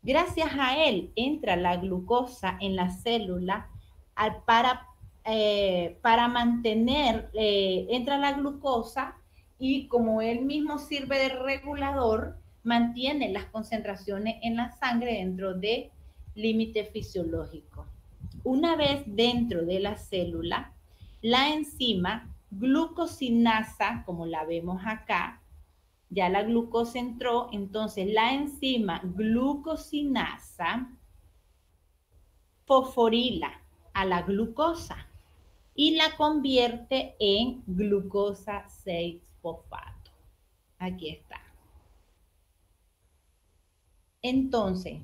Gracias a él entra la glucosa en la célula para mantener, entra la glucosa y como él mismo sirve de regulador, mantiene las concentraciones en la sangre dentro de límite fisiológico. Una vez dentro de la célula, la enzima glucosinasa, como la vemos acá, ya la glucosa entró, entonces la enzima glucosinasa fosforila a la glucosa y la convierte en glucosa 6-fosfato. Aquí está. Entonces,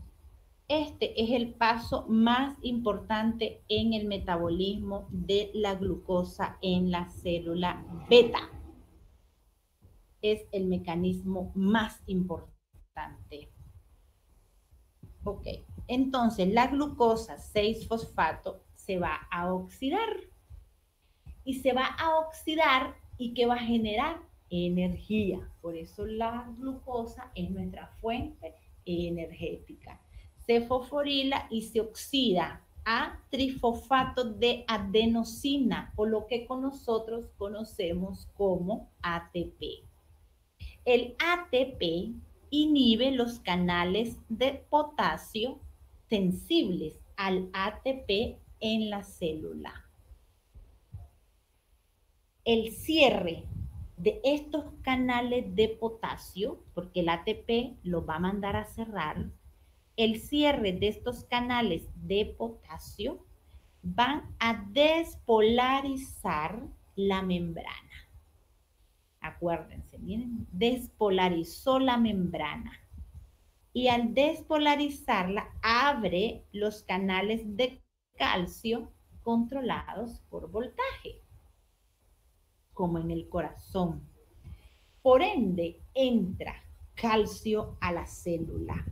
este es el paso más importante en el metabolismo de la glucosa en la célula beta. Es el mecanismo más importante. Ok, entonces la glucosa 6-fosfato se va a oxidar. Y se va a oxidar, ¿y qué va a generar? energía. Por eso la glucosa es nuestra fuente energética. Se fosforila y se oxida a trifosfato de adenosina, o lo que nosotros conocemos como ATP. El ATP inhibe los canales de potasio sensibles al ATP en la célula. El cierre de estos canales de potasio, porque el ATP lo va a mandar a cerrar, el cierre de estos canales de potasio van a despolarizar la membrana. Acuérdense, miren, despolarizó la membrana. Y al despolarizarla, abre los canales de calcio controlados por voltaje, como en el corazón. Por ende, entra calcio a la célula.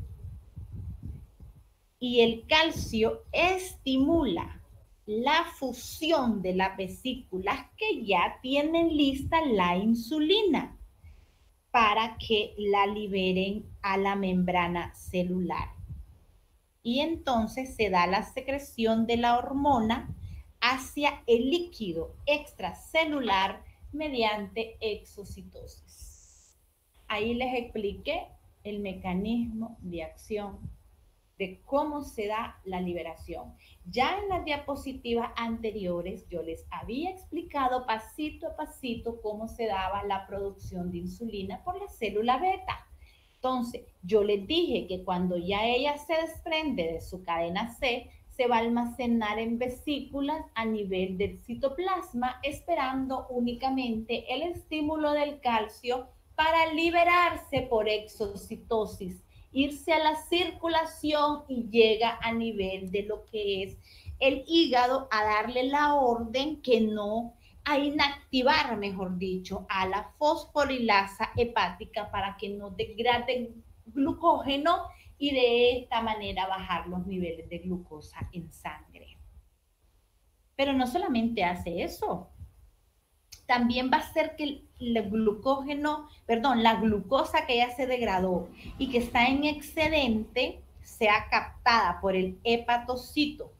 Y el calcio estimula la fusión de las vesículas que ya tienen lista la insulina para que la liberen a la membrana celular. Y entonces se da la secreción de la hormona hacia el líquido extracelular mediante exocitosis. Ahí les expliqué el mecanismo de acción de cómo se da la liberación. Ya en las diapositivas anteriores yo les había explicado pasito a pasito cómo se daba la producción de insulina por la célula beta. Entonces, yo les dije que cuando ya ella se desprende de su cadena C, se va a almacenar en vesículas a nivel del citoplasma, esperando únicamente el estímulo del calcio para liberarse por exocitosis, irse a la circulación y llega a nivel de lo que es el hígado a darle la orden que no, a inactivar, mejor dicho, a la fosforilasa hepática para que no degrade glucógeno y de esta manera bajar los niveles de glucosa en sangre. Pero no solamente hace eso, también va a hacer que la glucosa que ya se degradó y que está en excedente sea captada por el hepatocito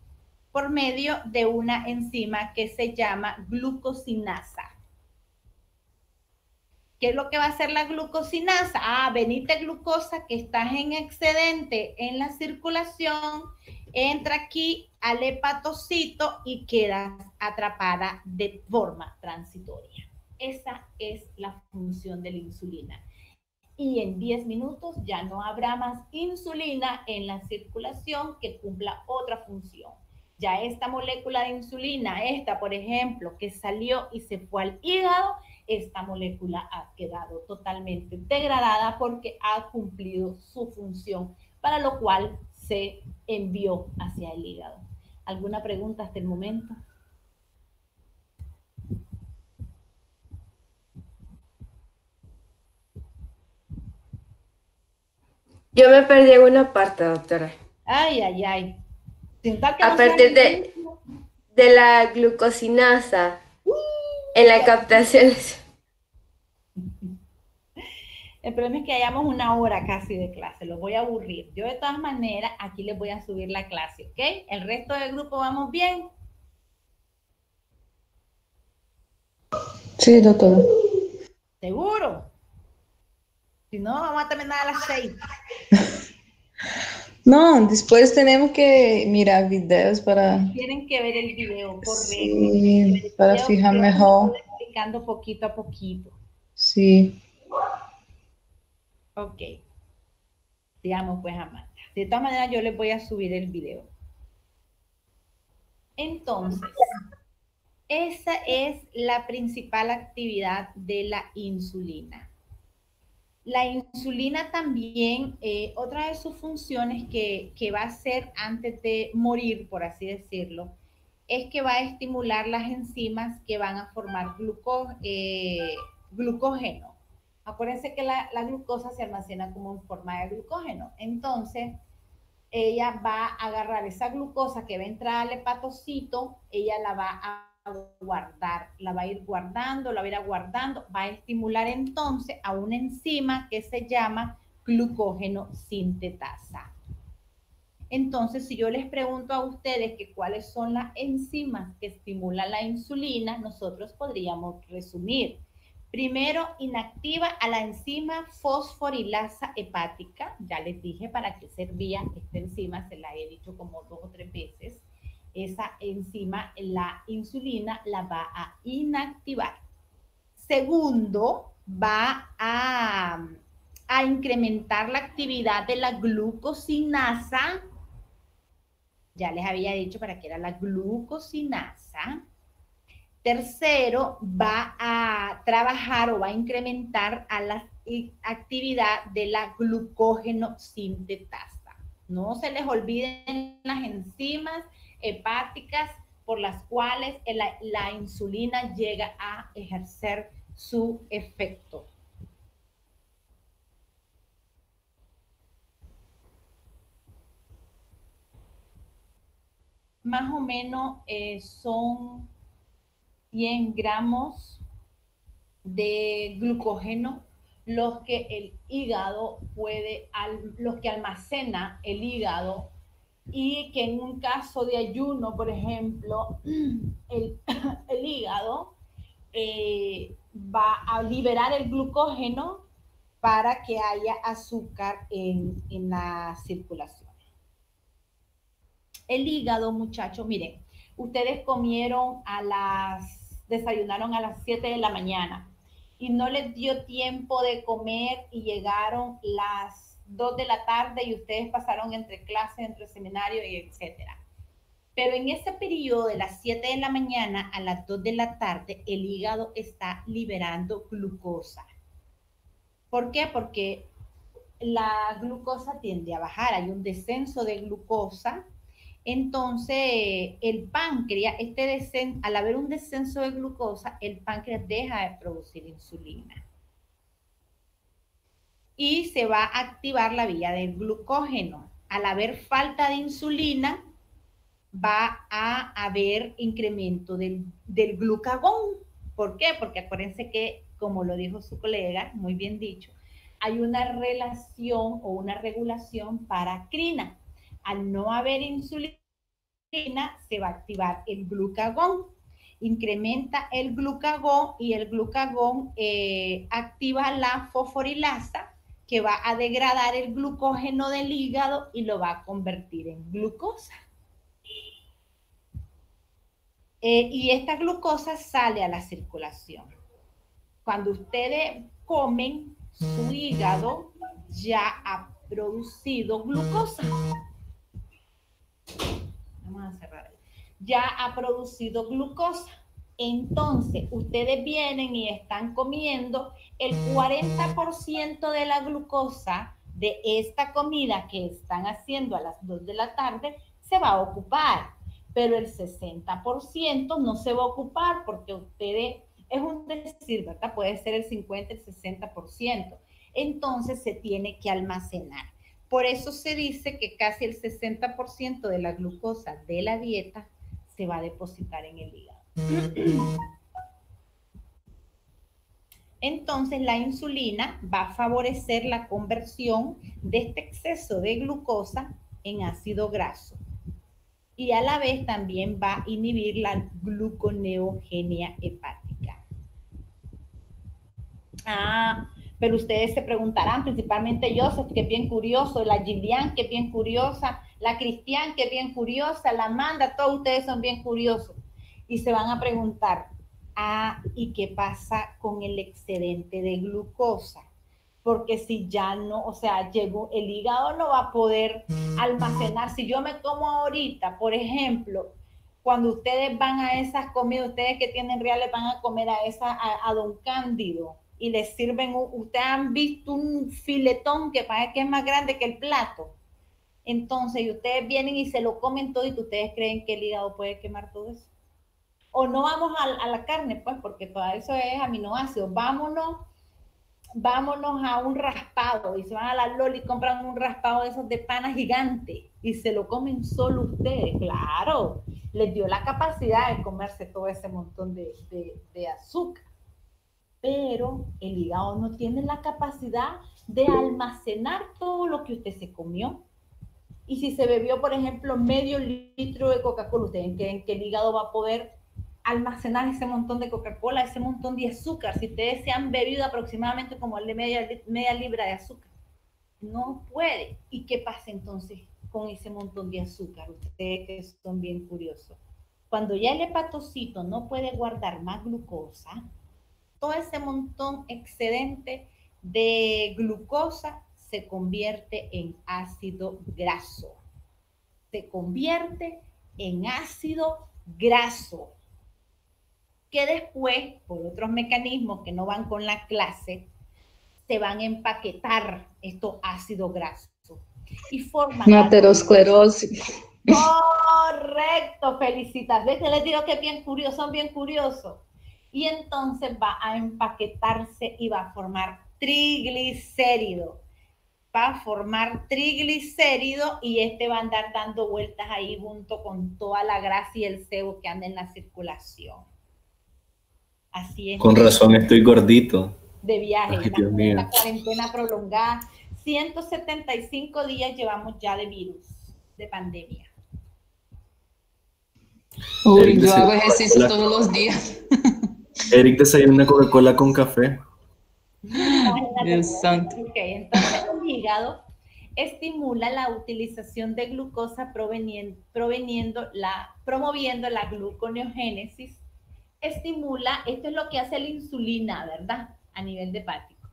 por medio de una enzima que se llama glucosinasa. ¿Qué es lo que va a hacer la glucosinasa? Venite glucosa que estás en excedente en la circulación, entra aquí al hepatocito y quedas atrapada de forma transitoria. Esa es la función de la insulina. Y en 10 minutos ya no habrá más insulina en la circulación que cumpla otra función. Ya esta molécula de insulina, por ejemplo, que salió y se fue al hígado, esta molécula ha quedado totalmente degradada porque ha cumplido su función, para lo cual se envió hacia el hígado. ¿Alguna pregunta hasta el momento? Yo me perdí en una parte, doctora. Ay. A partir de la glucosinasa, en la captación. El problema es que hayamos una hora casi de clase, los voy a aburrir. Yo de todas maneras aquí les voy a subir la clase, ¿ok? El resto del grupo, ¿vamos bien? Sí, doctora. ¿Seguro? Si no, vamos a terminar a las 6. No, después tenemos que mirar videos para... Tienen que ver el video, correcto. Sí, para fijar mejor. Explicando poquito a poquito. Sí. Ok. Sigamos pues, Amanda. De todas maneras, yo les voy a subir el video. Entonces, esa es la principal actividad de la insulina. La insulina también, otra de sus funciones que va a hacer antes de morir, por así decirlo, es que va a estimular las enzimas que van a formar glucógeno. Acuérdense que la glucosa se almacena como en forma de glucógeno. Entonces, ella va a agarrar esa glucosa que va a entrar al hepatocito, ella la va a guardar, la va a ir guardando, la va a ir aguardando, va a estimular entonces a una enzima que se llama glucógeno sintetasa. Entonces, si yo les pregunto a ustedes que cuáles son las enzimas que estimulan la insulina, nosotros podríamos resumir. Primero, inactiva a la enzima fosforilasa hepática. Ya les dije para qué servía esta enzima, se la he dicho como 2 o 3 veces. Esa enzima, la insulina, la va a inactivar. Segundo, va a incrementar la actividad de la glucosinasa. Ya les había dicho para qué era la glucosinasa. Tercero, va a trabajar o va a incrementar a la actividad de la glucógeno sintetasa. No se les olviden las enzimas hepáticas por las cuales la insulina llega a ejercer su efecto. Más o menos son 100 gramos de glucógeno los que el hígado puede, los que almacena el hígado, y que en un caso de ayuno, por ejemplo, el hígado va a liberar el glucógeno para que haya azúcar en la circulación. El hígado, muchachos, miren, ustedes desayunaron a las 7 de la mañana y no les dio tiempo de comer y llegaron las 2 de la tarde y ustedes pasaron entre clases, entre seminario y etcétera. Pero en ese periodo de las 7 de la mañana a las 2 de la tarde, el hígado está liberando glucosa. ¿Por qué? Porque la glucosa tiende a bajar, hay un descenso de glucosa. Entonces, el páncreas, al haber un descenso de glucosa, el páncreas deja de producir insulina. Y se va a activar la vía del glucógeno. Al haber falta de insulina, va a haber incremento del glucagón. ¿Por qué? Porque acuérdense que, como lo dijo su colega, muy bien dicho, hay una relación o una regulación paracrina. Al no haber insulina, se va a activar el glucagón. Incrementa el glucagón y el glucagón activa la fosforilasa, que va a degradar el glucógeno del hígado y lo va a convertir en glucosa. Y esta glucosa sale a la circulación. Cuando ustedes comen, su hígado ya ha producido glucosa. Vamos a cerrar. Ya ha producido glucosa. Entonces, ustedes vienen y están comiendo el 40% de la glucosa de esta comida que están haciendo a las 2 de la tarde se va a ocupar, pero el 60% no se va a ocupar porque ustedes, es un decir, ¿verdad? Puede ser el 50, el 60%. Entonces, se tiene que almacenar. Por eso se dice que casi el 60% de la glucosa de la dieta se va a depositar en el hígado. Entonces, la insulina va a favorecer la conversión de este exceso de glucosa en ácido graso. Y a la vez también va a inhibir la gluconeogenia hepática. Pero ustedes se preguntarán, principalmente Joseph, que es bien curioso, la Gillian, que es bien curiosa, la Cristian, que es bien curiosa, la Amanda, todos ustedes son bien curiosos. Y se van a preguntar, ¿y qué pasa con el excedente de glucosa? Porque si ya no, o sea, llegó, el hígado no va a poder almacenar. Si yo me como ahorita, por ejemplo, cuando ustedes van a esas comidas, ustedes que tienen reales van a comer a Don Cándido, y les sirven, ustedes han visto un filetón que parece que es más grande que el plato. Entonces, y ustedes vienen y se lo comen todo y ustedes creen que el hígado puede quemar todo eso. O no vamos a la carne, pues, porque todo eso es aminoácidos. Vámonos vámonos a un raspado, y se van a la Loli y compran un raspado de esos de pana gigante, y se lo comen solo ustedes. Claro, les dio la capacidad de comerse todo ese montón de azúcar, pero el hígado no tiene la capacidad de almacenar todo lo que usted se comió. Y si se bebió, por ejemplo, medio litro de Coca-Cola, ¿ustedes creen que el hígado va a poder almacenar ese montón de Coca-Cola, ese montón de azúcar? Si ustedes se han bebido aproximadamente como el de media libra de azúcar, no puede. ¿Y qué pasa entonces con ese montón de azúcar? Ustedes que son bien curiosos. Cuando ya el hepatocito no puede guardar más glucosa, todo ese montón excedente de glucosa se convierte en ácido graso. Se convierte en ácido graso, que después, por otros mecanismos que no van con la clase, se van a empaquetar estos ácidos grasos y forman Aterosclerosis. Correcto, felicitaciones. Les digo que bien curiosos, son bien curiosos. Y entonces va a empaquetarse y va a formar triglicérido. Va a formar triglicérido y este va a andar dando vueltas ahí junto con toda la grasa y el sebo que anda en la circulación. Así es. Con razón estoy gordito. De viaje, Ay, Dios mío. una cuarentena prolongada. 175 días llevamos ya de virus, de pandemia. Uy, yo hago ejercicio todos los días. Eric desayuna Coca-Cola con café. Dios santo. Ok, entonces el hígado estimula la utilización de glucosa promoviendo la gluconeogénesis. Estimula, esto es lo que hace la insulina, ¿verdad? A nivel hepático.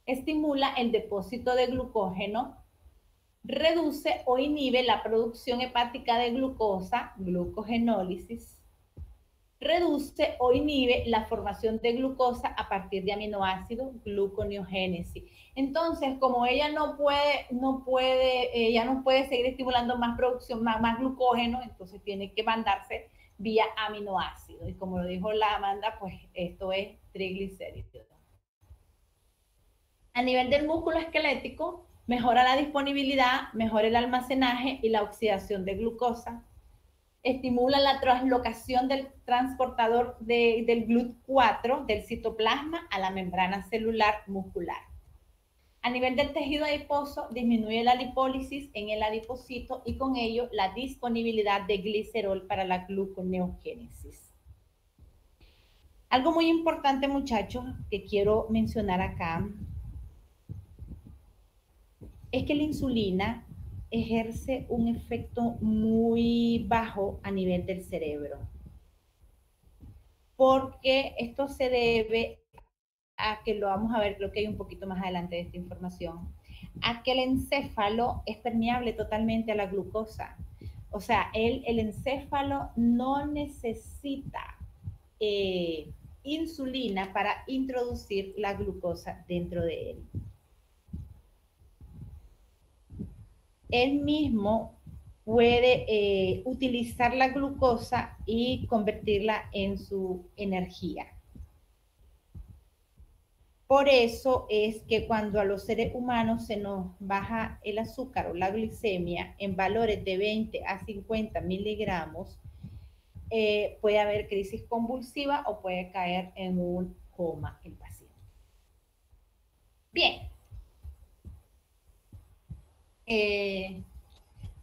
Estimula el depósito de glucógeno, reduce o inhibe la producción hepática de glucosa, glucogenólisis, reduce o inhibe la formación de glucosa a partir de aminoácidos, gluconeogénesis. Entonces, como ella no puede seguir estimulando más producción, más glucógeno, entonces tiene que mandarse vía aminoácidos. Y como lo dijo la Amanda, pues esto es triglicéridos. A nivel del músculo esquelético, mejora la disponibilidad, mejora el almacenaje y la oxidación de glucosa. Estimula la translocación del transportador del GLUT4 del citoplasma a la membrana celular muscular. A nivel del tejido adiposo, disminuye la lipólisis en el adipocito y con ello la disponibilidad de glicerol para la gluconeogénesis. Algo muy importante, muchachos, que quiero mencionar acá, es que la insulina ejerce un efecto muy bajo a nivel del cerebro, porque esto se debe a que lo vamos a ver, creo que hay un poquito más adelante de esta información, a que el encéfalo es permeable totalmente a la glucosa. O sea, el encéfalo no necesita insulina para introducir la glucosa dentro de él. Él mismo puede utilizar la glucosa y convertirla en su energía. Por eso es que cuando a los seres humanos se nos baja el azúcar o la glicemia en valores de 20 a 50 miligramos, puede haber crisis convulsiva o puede caer en un coma el paciente. Bien.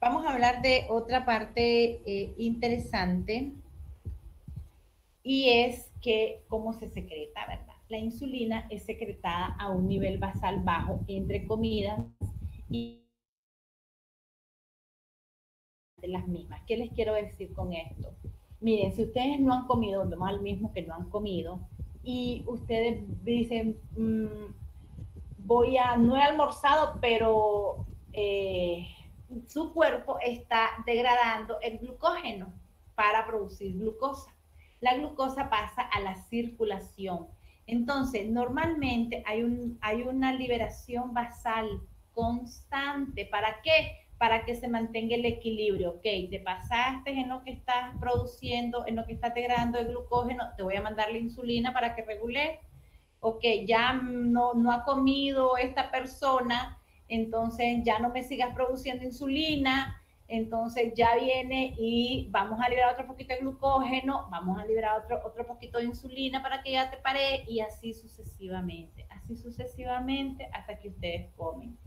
Vamos a hablar de otra parte interesante y es que cómo se secreta, ¿verdad? La insulina es secretada a un nivel basal bajo entre comidas y de las mismas. ¿Qué les quiero decir con esto? Miren, si ustedes no han comido, volvemos al mismo que no han comido, y ustedes dicen, no he almorzado, pero su cuerpo está degradando el glucógeno para producir glucosa. La glucosa pasa a la circulación. Entonces, normalmente hay una liberación basal constante. ¿Para qué? Para que se mantenga el equilibrio. Ok, te pasaste en lo que estás produciendo, en lo que estás degradando el glucógeno, te voy a mandar la insulina para que regule ok, ya no ha comido esta persona, entonces ya no me sigas produciendo insulina, entonces ya viene y vamos a liberar otro poquito de glucógeno, vamos a liberar otro poquito de insulina para que ya te pare, y así sucesivamente hasta que ustedes comen.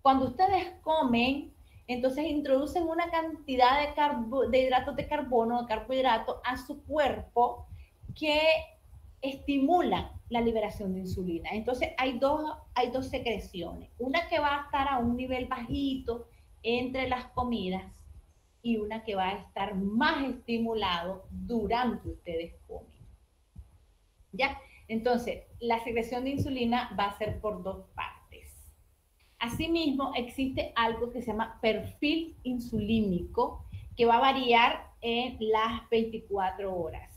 Cuando ustedes comen, entonces introducen una cantidad de hidratos de carbono, de carbohidratos a su cuerpo que estimulan la liberación de insulina. Entonces hay dos secreciones, una que va a estar a un nivel bajito entre las comidas y una que va a estar más estimulado durante ustedes comen. ¿Ya? Entonces, la secreción de insulina va a ser por dos partes. Asimismo, existe algo que se llama perfil insulínico que va a variar en las 24 horas.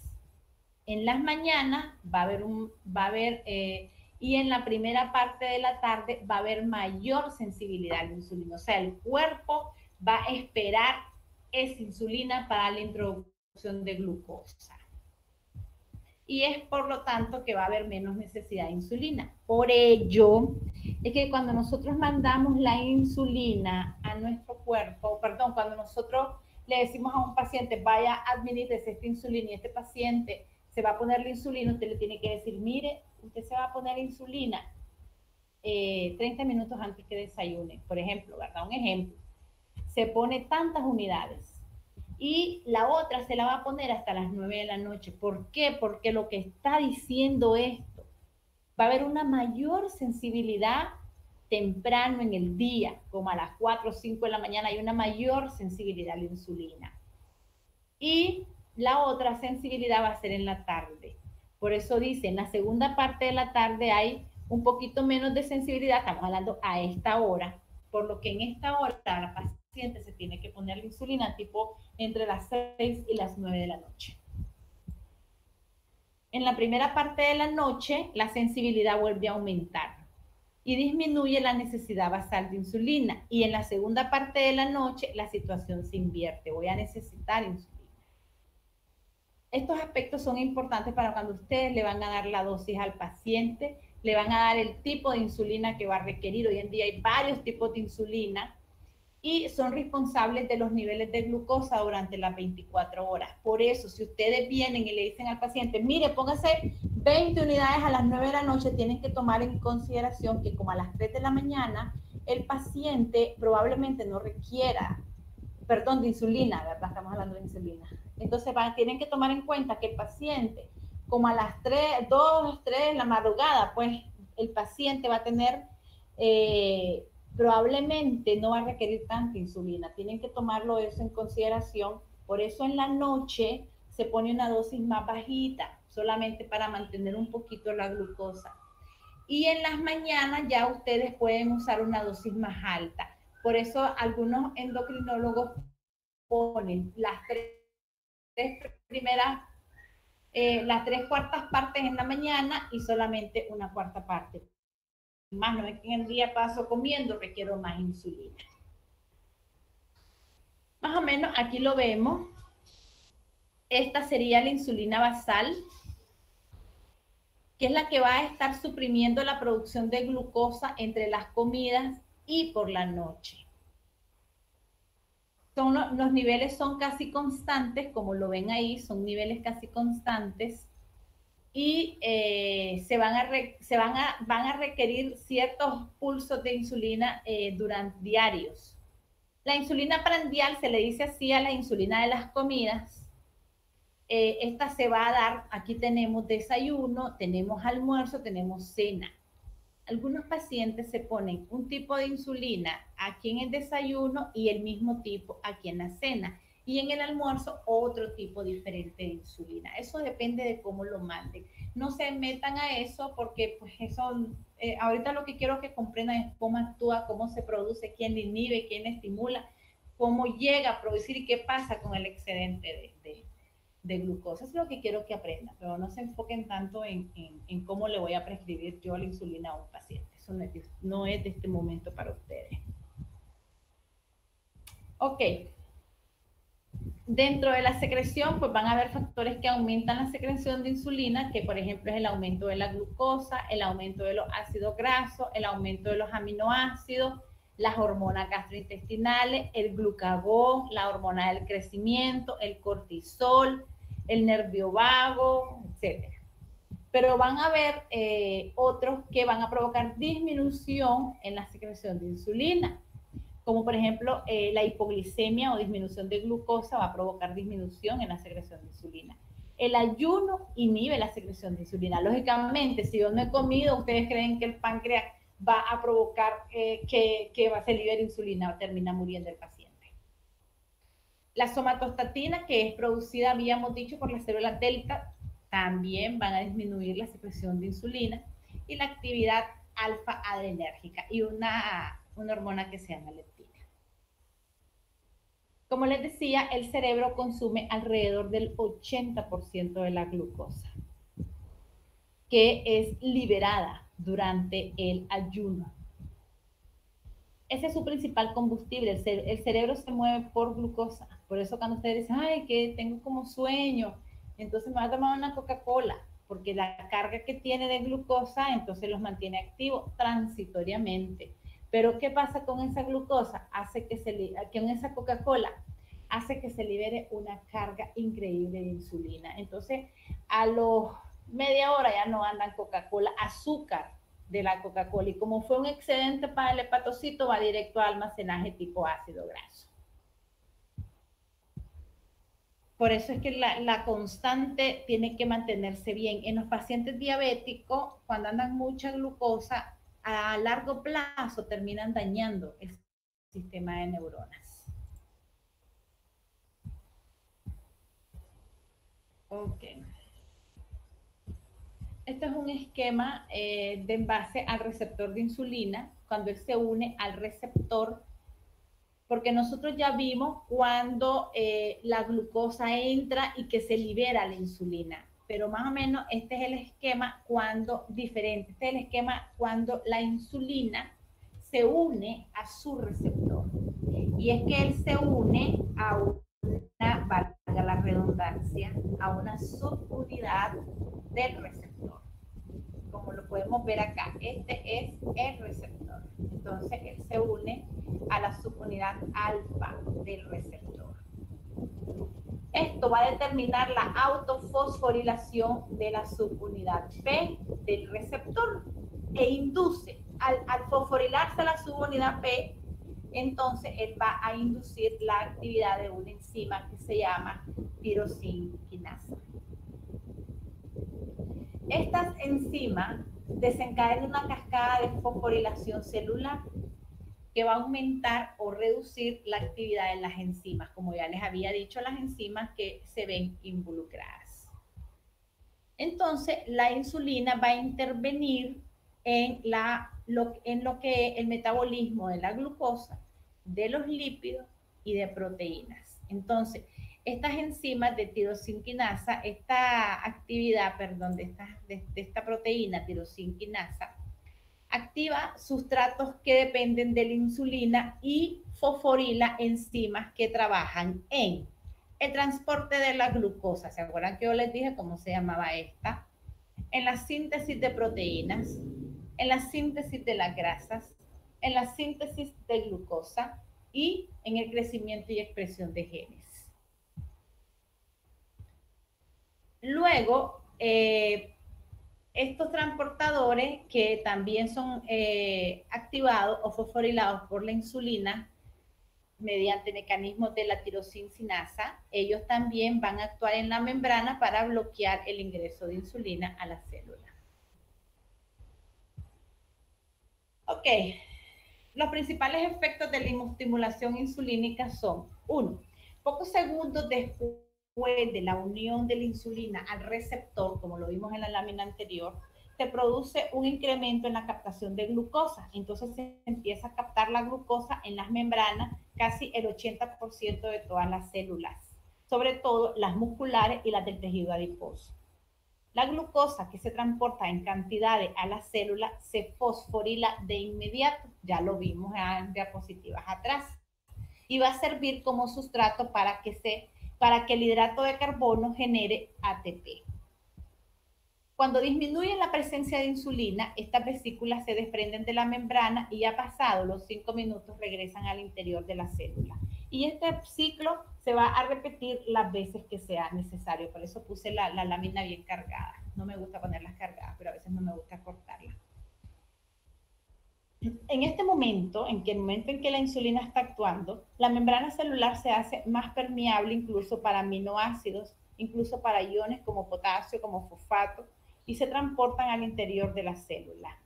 En las mañanas va a haber y en la primera parte de la tarde va a haber mayor sensibilidad a la insulina. O sea, el cuerpo va a esperar esa insulina para la introducción de glucosa. Y es por lo tanto que va a haber menos necesidad de insulina. Por ello, es que cuando nosotros mandamos la insulina a nuestro cuerpo, perdón, cuando nosotros le decimos a un paciente, vaya, administrese esta insulina, y este paciente se va a poner la insulina, usted le tiene que decir, mire, usted se va a poner insulina 30 minutos antes que desayune, por ejemplo, ¿verdad? Un ejemplo. Se pone tantas unidades. Y la otra se la va a poner hasta las 9 de la noche. ¿Por qué? Porque lo que está diciendo esto, va a haber una mayor sensibilidad temprano en el día, como a las 4 o 5 de la mañana, hay una mayor sensibilidad a la insulina. Y la otra sensibilidad va a ser en la tarde. Por eso dice, en la segunda parte de la tarde hay un poquito menos de sensibilidad, estamos hablando a esta hora, por lo que en esta hora la paciente se tiene que poner la insulina tipo entre las 6 y las 9 de la noche. En la primera parte de la noche, la sensibilidad vuelve a aumentar y disminuye la necesidad basal de insulina. Y en la segunda parte de la noche, la situación se invierte. Voy a necesitar insulina. Estos aspectos son importantes para cuando ustedes le van a dar la dosis al paciente, le van a dar el tipo de insulina que va a requerir. Hoy en día hay varios tipos de insulina y son responsables de los niveles de glucosa durante las 24 horas. Por eso, si ustedes vienen y le dicen al paciente, mire, póngase 20 unidades a las 9 de la noche, tienen que tomar en consideración que como a las 3 de la mañana, el paciente probablemente no requiera, perdón, de insulina, ¿verdad? Estamos hablando de insulina. Entonces, tienen que tomar en cuenta que el paciente, como a las 3, 2, 3 de la madrugada, pues el paciente va a tener... probablemente no va a requerir tanta insulina. Tienen que tomarlo eso en consideración. Por eso en la noche se pone una dosis más bajita, solamente para mantener un poquito la glucosa. Y en las mañanas ya ustedes pueden usar una dosis más alta. Por eso algunos endocrinólogos ponen las las 3/4 partes en la mañana y solamente una 1/4 parte. Más no es que en el día paso comiendo, requiero más insulina. Más o menos aquí lo vemos. Esta sería la insulina basal, que es la que va a estar suprimiendo la producción de glucosa entre las comidas y por la noche. Los niveles son casi constantes, como lo ven ahí, son niveles casi constantes. Y van a requerir ciertos pulsos de insulina diarios. La insulina prandial se le dice así a la insulina de las comidas. Esta se va a dar, aquí tenemos desayuno, tenemos almuerzo, tenemos cena. Algunos pacientes se ponen un tipo de insulina aquí en el desayuno y el mismo tipo aquí en la cena. Y en el almuerzo otro tipo diferente de insulina. Eso depende de cómo lo manden. No se metan a eso porque pues eso, ahorita lo que quiero que comprendan es cómo actúa, cómo se produce, quién le inhibe, quién le estimula, cómo llega a producir y qué pasa con el excedente de glucosa. Eso es lo que quiero que aprendan, pero no se enfoquen tanto en cómo le voy a prescribir yo la insulina a un paciente. Eso no es de este momento para ustedes. Ok. Dentro de la secreción, pues van a haber factores que aumentan la secreción de insulina, que por ejemplo es el aumento de la glucosa, el aumento de los ácidos grasos, el aumento de los aminoácidos, las hormonas gastrointestinales, el glucagón, la hormona del crecimiento, el cortisol, el nervio vago, etc. Pero van a haber otros que van a provocar disminución en la secreción de insulina, como por ejemplo la hipoglicemia o disminución de glucosa va a provocar disminución en la secreción de insulina. El ayuno inhibe la secreción de insulina. Lógicamente, si yo no he comido, ¿ustedes creen que el páncreas va a provocar que se libere insulina o termina muriendo el paciente? La somatostatina, que es producida, habíamos dicho, por las células delta, también van a disminuir la secreción de insulina, y la actividad alfa-adrenérgica y una hormona que se llama leptina. Como les decía, el cerebro consume alrededor del 80% de la glucosa, que es liberada durante el ayuno. Ese es su principal combustible. El cerebro se mueve por glucosa. Por eso cuando ustedes dicen, ay, que tengo como sueño, entonces me voy a tomar una Coca-Cola, porque la carga que tiene de glucosa entonces los mantiene activos transitoriamente. Pero ¿qué pasa con esa glucosa? Hace que con esa Coca-Cola hace que se libere una carga increíble de insulina. Entonces, a los media hora ya no andan Coca-Cola, azúcar de la Coca-Cola. Y como fue un excedente para el hepatocito, va directo a almacenaje tipo ácido graso. Por eso es que la constante tiene que mantenerse bien. En los pacientes diabéticos, cuando andan mucha glucosa, a largo plazo terminan dañando el sistema de neuronas. Ok. Este es un esquema de envase al receptor de insulina, cuando él se une al receptor, porque nosotros ya vimos cuando la glucosa entra y que se libera la insulina. Pero más o menos este es el esquema diferente. Este es el esquema cuando la insulina se une a su receptor. Y es que él se une a una, valga la redundancia, a una subunidad del receptor. Como lo podemos ver acá, este es el receptor. Entonces él se une a la subunidad alfa del receptor. Esto va a determinar la autofosforilación de la subunidad P del receptor e induce, al fosforilarse la subunidad P, entonces él va a inducir la actividad de una enzima que se llama tirosinquinasa. Estas enzimas desencadenan una cascada de fosforilación celular que va a aumentar o reducir la actividad de las enzimas, como ya les había dicho, las enzimas que se ven involucradas. Entonces, la insulina va a intervenir en lo que es el metabolismo de la glucosa, de los lípidos y de proteínas. Entonces, estas enzimas de tirosinquinasa, esta actividad, perdón, de esta proteína tirosinquinasa, activa sustratos que dependen de la insulina y fosforila enzimas que trabajan en el transporte de la glucosa. ¿Se acuerdan que yo les dije cómo se llamaba esta? En la síntesis de proteínas, en la síntesis de las grasas, en la síntesis de glucosa y en el crecimiento y expresión de genes. Luego, estos transportadores que también son activados o fosforilados por la insulina mediante mecanismos de la tirosinquinasa, ellos también van a actuar en la membrana para bloquear el ingreso de insulina a la célula. Ok, los principales efectos de la estimulación insulínica son: 1. Pocos segundos después de la unión de la insulina al receptor, como lo vimos en la lámina anterior, se produce un incremento en la captación de glucosa. Entonces se empieza a captar la glucosa en las membranas, casi el 80% de todas las células, sobre todo las musculares y las del tejido adiposo. La glucosa que se transporta en cantidades a las células se fosforila de inmediato, ya lo vimos en diapositivas atrás, y va a servir como sustrato para para que el hidrato de carbono genere ATP. Cuando disminuye la presencia de insulina, estas vesículas se desprenden de la membrana y ya pasado los 5 minutos regresan al interior de la célula. Y este ciclo se va a repetir las veces que sea necesario. Por eso puse la lámina bien cargada. No me gusta ponerlas cargadas, pero a veces no me gusta cortarlas. En este momento, en que la insulina está actuando, la membrana celular se hace más permeable incluso para aminoácidos, incluso para iones como potasio, como fosfato, y se transportan al interior de la célula.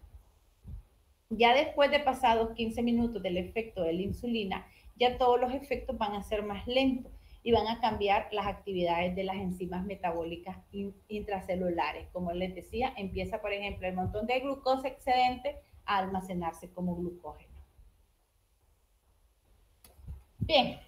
Ya después de pasados 15 minutos del efecto de la insulina, ya todos los efectos van a ser más lentos y van a cambiar las actividades de las enzimas metabólicas intracelulares. Como les decía, empieza, por ejemplo, el montón de glucosa excedente a almacenarse como glucógeno. Bien,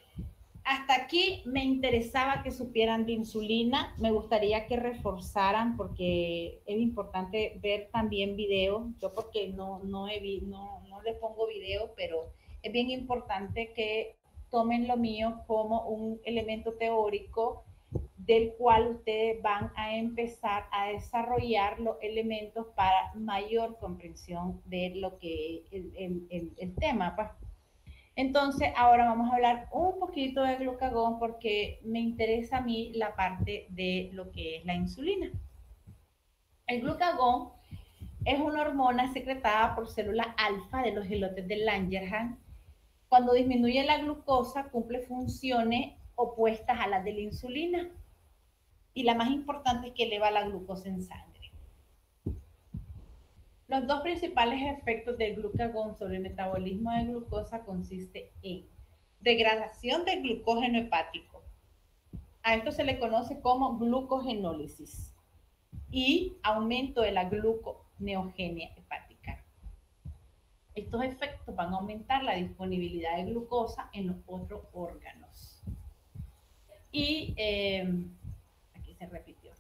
hasta aquí me interesaba que supieran de insulina. Me gustaría que reforzaran porque es importante ver también videos. Yo porque no le pongo video, pero es bien importante que tomen lo mío como un elemento teórico del cual ustedes van a empezar a desarrollar los elementos para mayor comprensión de lo que el tema, pues. Entonces, ahora vamos a hablar un poquito de glucagón porque me interesa a mí la parte de lo que es la insulina. El glucagón es una hormona secretada por célula alfa de los islotes de Langerhans. Cuando disminuye la glucosa, cumple funciones opuestas a las de la insulina. Y la más importante es que eleva la glucosa en sangre. Los dos principales efectos del glucagón sobre el metabolismo de glucosa consiste en degradación del glucógeno hepático. A esto se le conoce como glucogenólisis y aumento de la gluconeogenia hepática. Estos efectos van a aumentar la disponibilidad de glucosa en los otros órganos. Y aquí se repitió.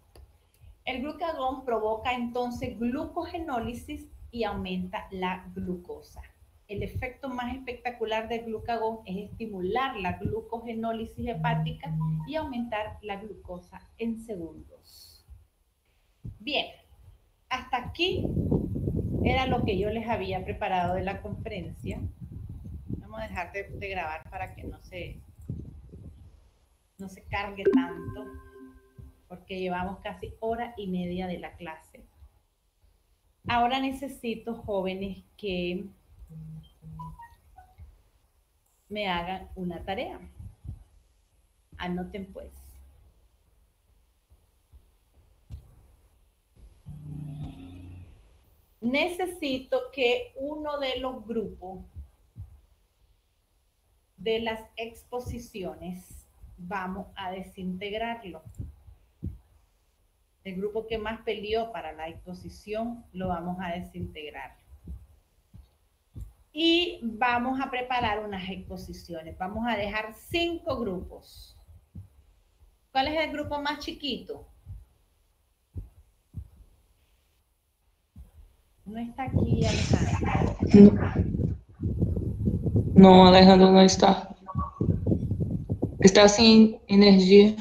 El glucagón provoca entonces glucogenólisis y aumenta la glucosa. El efecto más espectacular del glucagón es estimular la glucogenólisis hepática y aumentar la glucosa en segundos. Bien, hasta aquí era lo que yo les había preparado de la conferencia. Vamos a dejar de grabar para que no se cargue tanto, porque llevamos casi hora y media de la clase. Ahora necesito, jóvenes, que me hagan una tarea. Anoten pues. Necesito que uno de los grupos de las exposiciones vamos a desintegrarlo. El grupo que más peleó para la exposición lo vamos a desintegrar. Y vamos a preparar unas exposiciones. Vamos a dejar 5 grupos. ¿Cuál es el grupo más chiquito? No está aquí Alejandro. No, Alejandro no está. Está sin energía.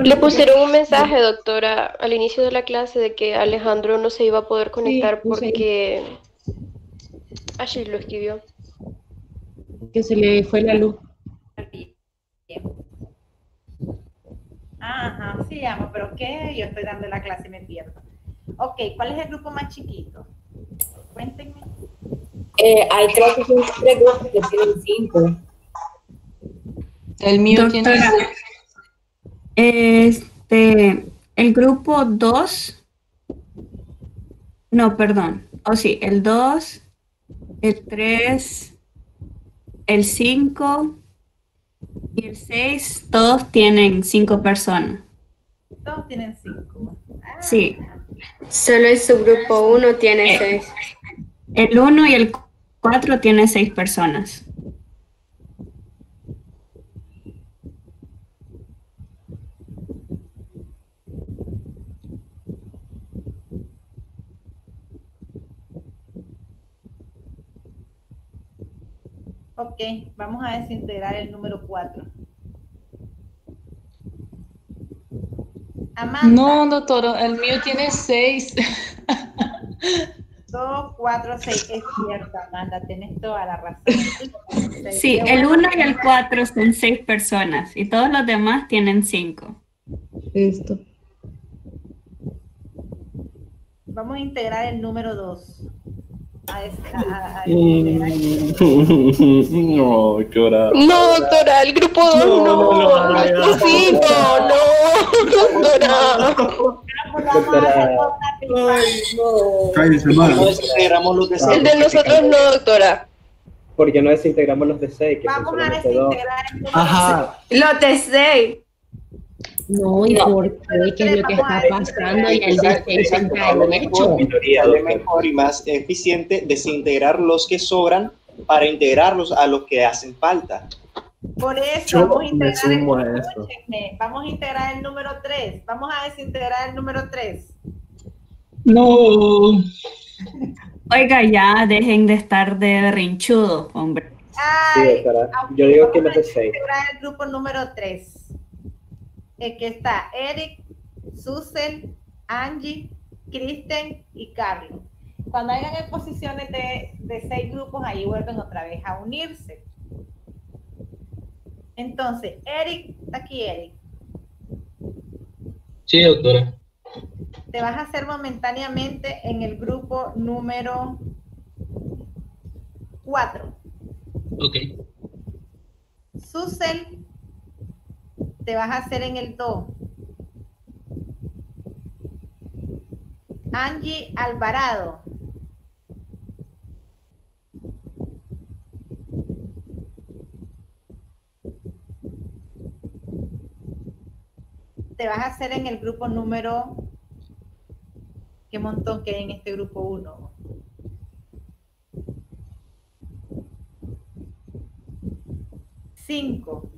Le pusieron un mensaje, doctora, al inicio de la clase de que Alejandro no se iba a poder conectar porque Ashley lo escribió. Que se le fue la luz. Ajá, sí, llamo, pero ¿qué? Yo estoy dando la clase y me pierdo. Ok, ¿cuál es el grupo más chiquito? Cuéntenme. Hay creo que son 3 grupos que tienen 5. El mío tiene... El grupo 2, no, perdón, sí, el 2, el 3, el 5 y el 6, todos tienen 5 personas. Todos tienen 5. Sí. Solo el subgrupo 1 tiene 6. El 1 y el 4 tiene 6 personas. Ok, vamos a desintegrar el número 4. Amanda. No, doctora, el mío tiene 6. 2, 4, 6. Es cierto, Amanda, tienes toda la razón. Sí, el 1 y el 4 son 6 personas y todos los demás tienen 5. Listo. Vamos a integrar el número 2. No, qué hora. No, doctora, el grupo 2 no. El grupo 5, no, doctora. Cállense, No desintegramos los de El de nosotros no, doctora. Porque no desintegramos los de 6, que Vamos son a solamente 2. desintegrar el número Ajá. Los de 6. No, ¿y por qué? ¿Qué es lo que está pasando? Y el de 6 está hecho. Sale mejor y más eficiente desintegrar los que sobran para integrarlos a los que hacen falta. Por eso Yo vamos a me integrar sumo a eso. escúchenme, vamos a integrar el número 3. Vamos a desintegrar el número 3. No. Oiga, ya dejen de estar de berrinchudos, hombre. Sí, Ay, doctora. Yo digo que los vamos de a 6. integrar el grupo número 3. El que está Eric, Susan, Angie, Kristen y Carlos. Cuando hagan exposiciones de 6 grupos, ahí vuelven otra vez a unirse. Entonces, Eric, aquí Eric, Sí, doctora. te vas a hacer momentáneamente en el grupo número 4. Ok. Susan, te vas a hacer en el 2. Angie Alvarado. Te vas a hacer en el grupo número... Qué montón que hay en este grupo 1. Cinco.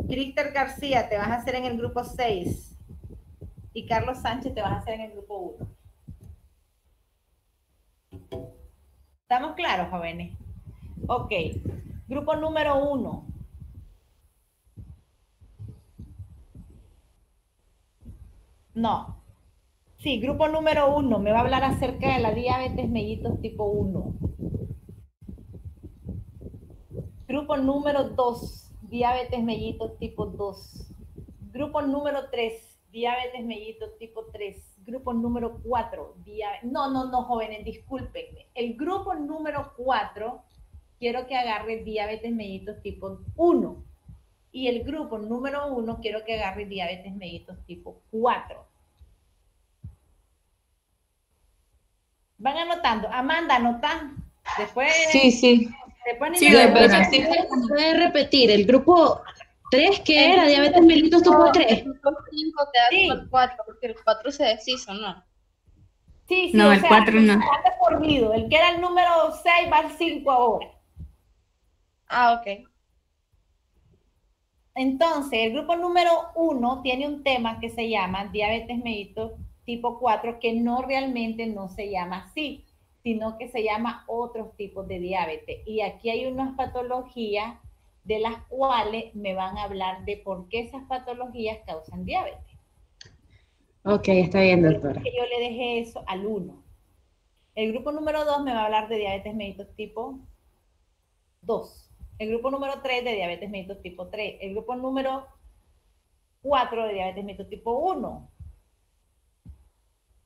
Crister García, te vas a hacer en el grupo 6. Y Carlos Sánchez, te vas a hacer en el grupo 1. ¿Estamos claros, jóvenes? Ok. Grupo número 1. No. Sí, grupo número 1. Me va a hablar acerca de la diabetes mellitus tipo 1. Grupo número 2. Diabetes mellitus tipo 2. Grupo número 3. Diabetes mellitus tipo 3. Grupo número 4. No, jóvenes, discúlpenme. El grupo número 4, quiero que agarre diabetes mellitus tipo 1. Y el grupo número 1, quiero que agarre diabetes mellitus tipo 4. Van anotando. Amanda, ¿anotan? Después... Sí. Después Sí, puede repetir. El grupo 3, ¿qué era? Diabetes mellitus tipo 3. El grupo 5 te da el 4, porque el 4 se deshizo, ¿no? Sí, No, o el sea, 4 no. está por vido. El que era el número 6 va al 5 ahora. Ah, ok. Entonces, el grupo número 1 tiene un tema que se llama diabetes mellitus tipo 4, que realmente no se llama así, sino que se llama otros tipos de diabetes. Y aquí hay unas patologías de las cuales me van a hablar de por qué esas patologías causan diabetes. Ok, está bien, doctora. Yo le dejé eso al 1. El grupo número 2 me va a hablar de diabetes mellitus tipo 2. El grupo número 3 de diabetes mellitus tipo 3. El grupo número 4 de diabetes mellitus tipo 1.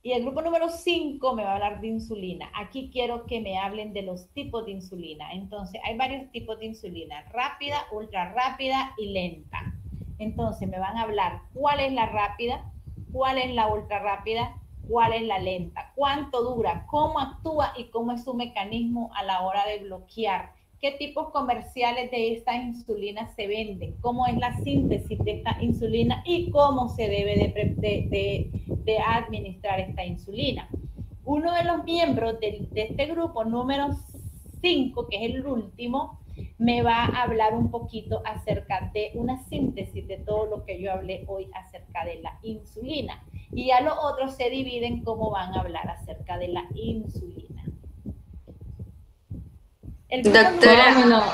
Y el grupo número 5 me va a hablar de insulina. Aquí quiero que me hablen de los tipos de insulina. Entonces, hay varios tipos de insulina. Rápida, ultra rápida y lenta. Entonces, me van a hablar cuál es la rápida, cuál es la ultra rápida, cuál es la lenta, cuánto dura, cómo actúa y cómo es su mecanismo a la hora de bloquear. ¿Qué tipos comerciales de esta insulina se venden? ¿Cómo es la síntesis de esta insulina? Y cómo se debe de administrar esta insulina. Uno de los miembros de este grupo, número 5, que es el último, me va a hablar un poquito acerca de una síntesis de todo lo que yo hablé hoy acerca de la insulina. Y ya los otros se dividen cómo van a hablar acerca de la insulina. Pamela,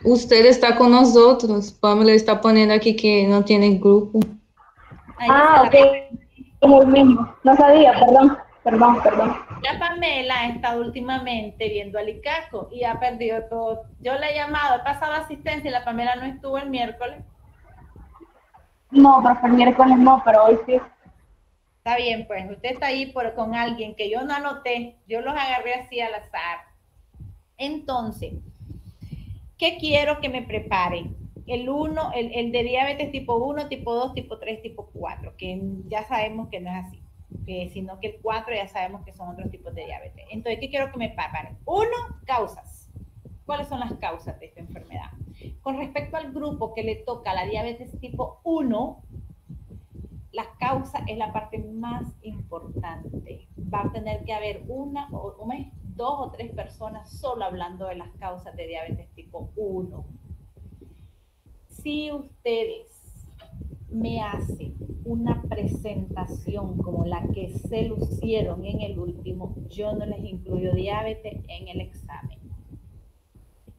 usted está con nosotros. Pamela está poniendo aquí que no tiene grupo. Ok. Es el mismo. No sabía, perdón. La Pamela ha estado últimamente viendo al ICACO y ha perdido todo. Yo le he llamado, he pasado asistencia y la Pamela no estuvo el miércoles. No, profe, el miércoles no, pero hoy sí. Está bien, pues usted está ahí con alguien que yo no anoté, yo los agarré así al azar. Entonces, ¿qué quiero que me preparen? El de diabetes tipo 1, tipo 2, tipo 3, tipo 4, que ya sabemos que no es así, sino que el 4 ya sabemos que son otros tipos de diabetes. Entonces, ¿qué quiero que me preparen? 1, causas. ¿Cuáles son las causas de esta enfermedad? Con respecto al grupo que le toca la diabetes tipo 1, la causa es la parte más importante. Va a tener que haber dos o tres personas solo hablando de las causas de diabetes tipo 1. Si ustedes me hacen una presentación como la que se lucieron en el último, yo no les incluyo diabetes en el examen.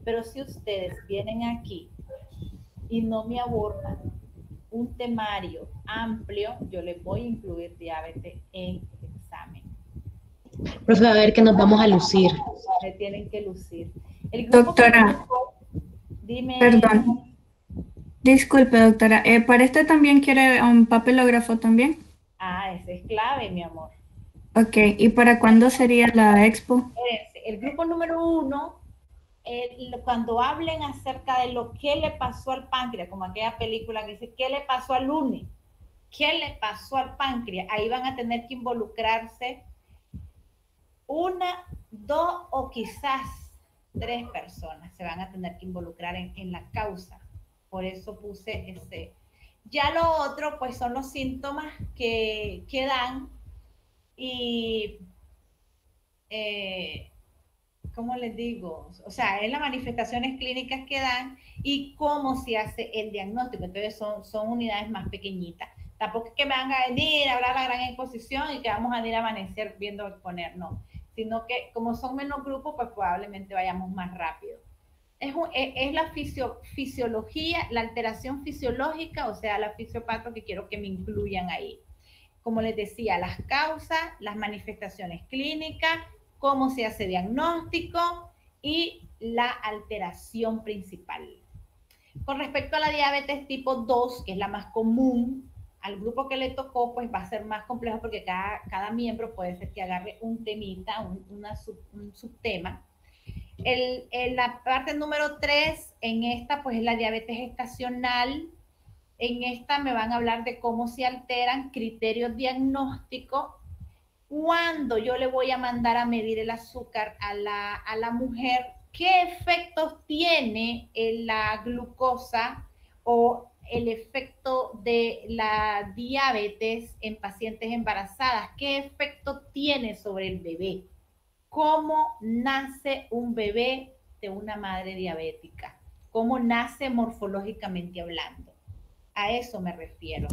Pero si ustedes vienen aquí y no me abordan un temario amplio, yo les voy a incluir diabetes en el examen. Profe, a ver que nos vamos a lucir. Se tienen que lucir. Doctora, dime. Perdón. Disculpe, doctora. ¿Para este también quiere un papelógrafo también? Ese es clave, mi amor. Ok, ¿y para cuándo sería la expo? El grupo número 1, cuando hablen acerca de lo que le pasó al páncreas, como aquella película que dice, ¿qué le pasó al lunes? ¿Qué le pasó al páncreas? Ahí van a tener que involucrarse 1, 2 o quizás 3 personas. Se van a tener que involucrar en la causa. Por eso puse ese. Ya lo otro, pues son los síntomas que dan y, ¿cómo les digo? O sea, es las manifestaciones clínicas que dan y cómo se hace el diagnóstico. Entonces son unidades más pequeñitas. Tampoco es que me van a venir a hablar la gran exposición y que vamos a ir a amanecer viendo exponer, no. Sino que como son menos grupos, pues probablemente vayamos más rápido. Es la fisiología, la alteración fisiológica, o sea, la fisiopato que quiero que me incluyan ahí. Como les decía, las causas, las manifestaciones clínicas, cómo se hace diagnóstico y la alteración principal. Con respecto a la diabetes tipo 2, que es la más común, al grupo que le tocó, pues va a ser más complejo porque cada miembro puede ser que agarre un temita, un subtema. La parte número 3, en esta pues es la diabetes gestacional. En esta me van a hablar de cómo se alteran criterios diagnósticos cuando yo le voy a mandar a medir el azúcar a la mujer, qué efectos tiene la glucosa o el efecto de la diabetes en pacientes embarazadas, qué efecto tiene sobre el bebé. ¿Cómo nace un bebé de una madre diabética? ¿Cómo nace morfológicamente hablando? A eso me refiero.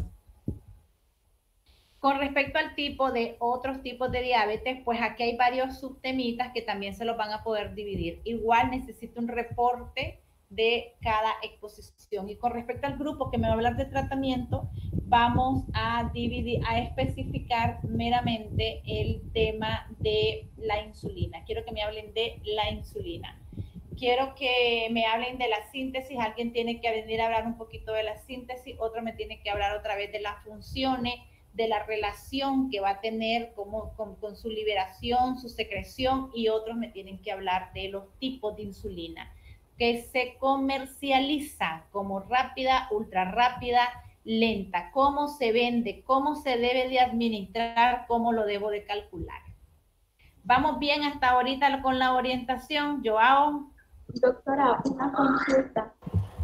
Con respecto al tipo de otros tipos de diabetes, pues aquí hay varios subtemitas que también se los van a poder dividir. Igual necesito un reporte de cada exposición. Y con respecto al grupo que me va a hablar de tratamiento, vamos a especificar meramente el tema de la insulina. Quiero que me hablen de la insulina. Quiero que me hablen de la síntesis. Alguien tiene que venir a hablar un poquito de la síntesis, otro me tiene que hablar otra vez de las funciones, de la relación que va a tener con su liberación, su secreción, y otros me tienen que hablar de los tipos de insulina que se comercializan como rápida, ultra rápida, lenta, cómo se vende, cómo se debe de administrar, cómo lo debo de calcular. ¿Vamos bien hasta ahorita con la orientación, Joao? Doctora, una consulta.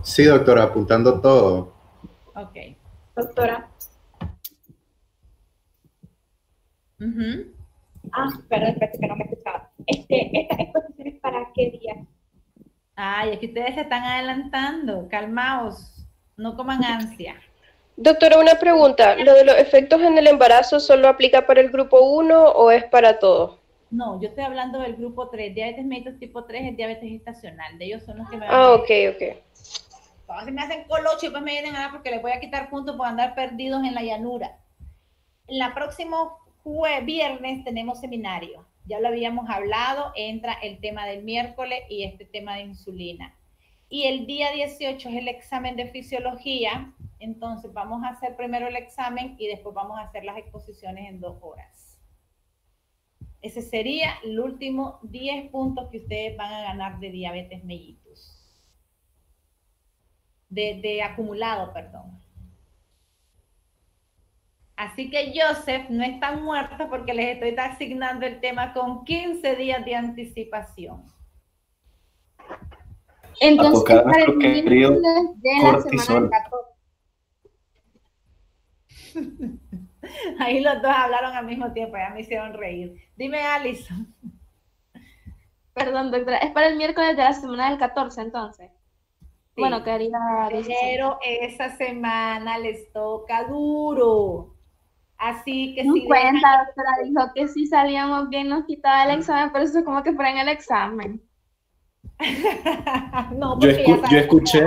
Sí, doctora, apuntando todo. Ok. Doctora. Perdón, que no me escuchaba. ¿Estas exposiciones para qué día? Ay, es que ustedes se están adelantando. Calmaos, no coman ansia. Doctora, una pregunta. ¿Lo de los efectos en el embarazo solo aplica para el grupo 1 o es para todos? No, yo estoy hablando del grupo 3. Diabetes mellitus tipo 3 es diabetes gestacional. De ellos son los que me van a ok. Todos se me hacen colocho y pues me vienen a dar porque les voy a quitar puntos por andar perdidos en la llanura. En la próximo viernes tenemos seminario. Ya lo habíamos hablado, entra el tema del miércoles y este tema de insulina. Y el día 18 es el examen de fisiología. Entonces vamos a hacer primero el examen y después vamos a hacer las exposiciones en 2 horas. Ese sería el último 10 puntos que ustedes van a ganar de diabetes mellitus. De acumulado, perdón. Así que Joseph no está muerto porque les estoy asignando el tema con 15 días de anticipación. Entonces, Apocar para el nuestro querido miércoles de la cortisol. semana del 14. Ahí los dos hablaron al mismo tiempo, ya me hicieron reír. Dime, Alison. Perdón, doctora, es para el miércoles de la semana del 14, entonces. Sí. Bueno, quedaría 16. Pero esa semana les toca duro. Así que No si cuenta, dejan... doctora, dijo que si salíamos bien nos quitaba el examen, pero eso es como que fuera en el examen. No, Yo, porque ya saben escuché,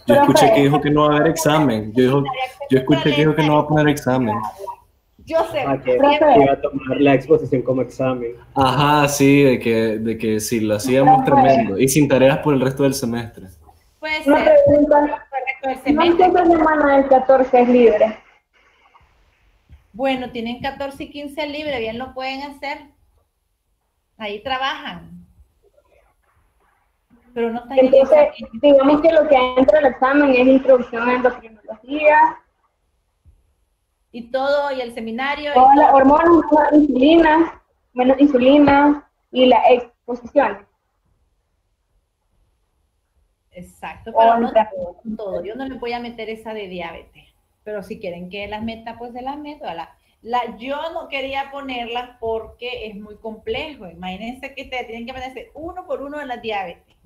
yo escuché que dijo que no va a haber examen. Yo escuché que dijo que no va a poner examen. Joseph, que iba a tomar la exposición como examen. Ajá, sí, de que sí, lo hacíamos tremendo. Y sin tareas por el resto del semestre. puede Una ser. pregunta. Por el ¿No semestre. esta semana del 14 es libre? Bueno, tienen 14 y 15 libre, bien lo pueden hacer. Ahí trabajan. Pero no está Entonces, digamos que lo que entra al examen es introducción a endocrinología. Y todo, y el seminario. Todas y las todo. hormonas, menos insulina y la exposición. Exacto, pero no todo. Yo no les voy a meter esa de diabetes. Pero si quieren que las meta, pues se las meto. Yo no quería ponerlas porque es muy complejo. Imagínense que ustedes tienen que meterse uno por uno de las diabetes.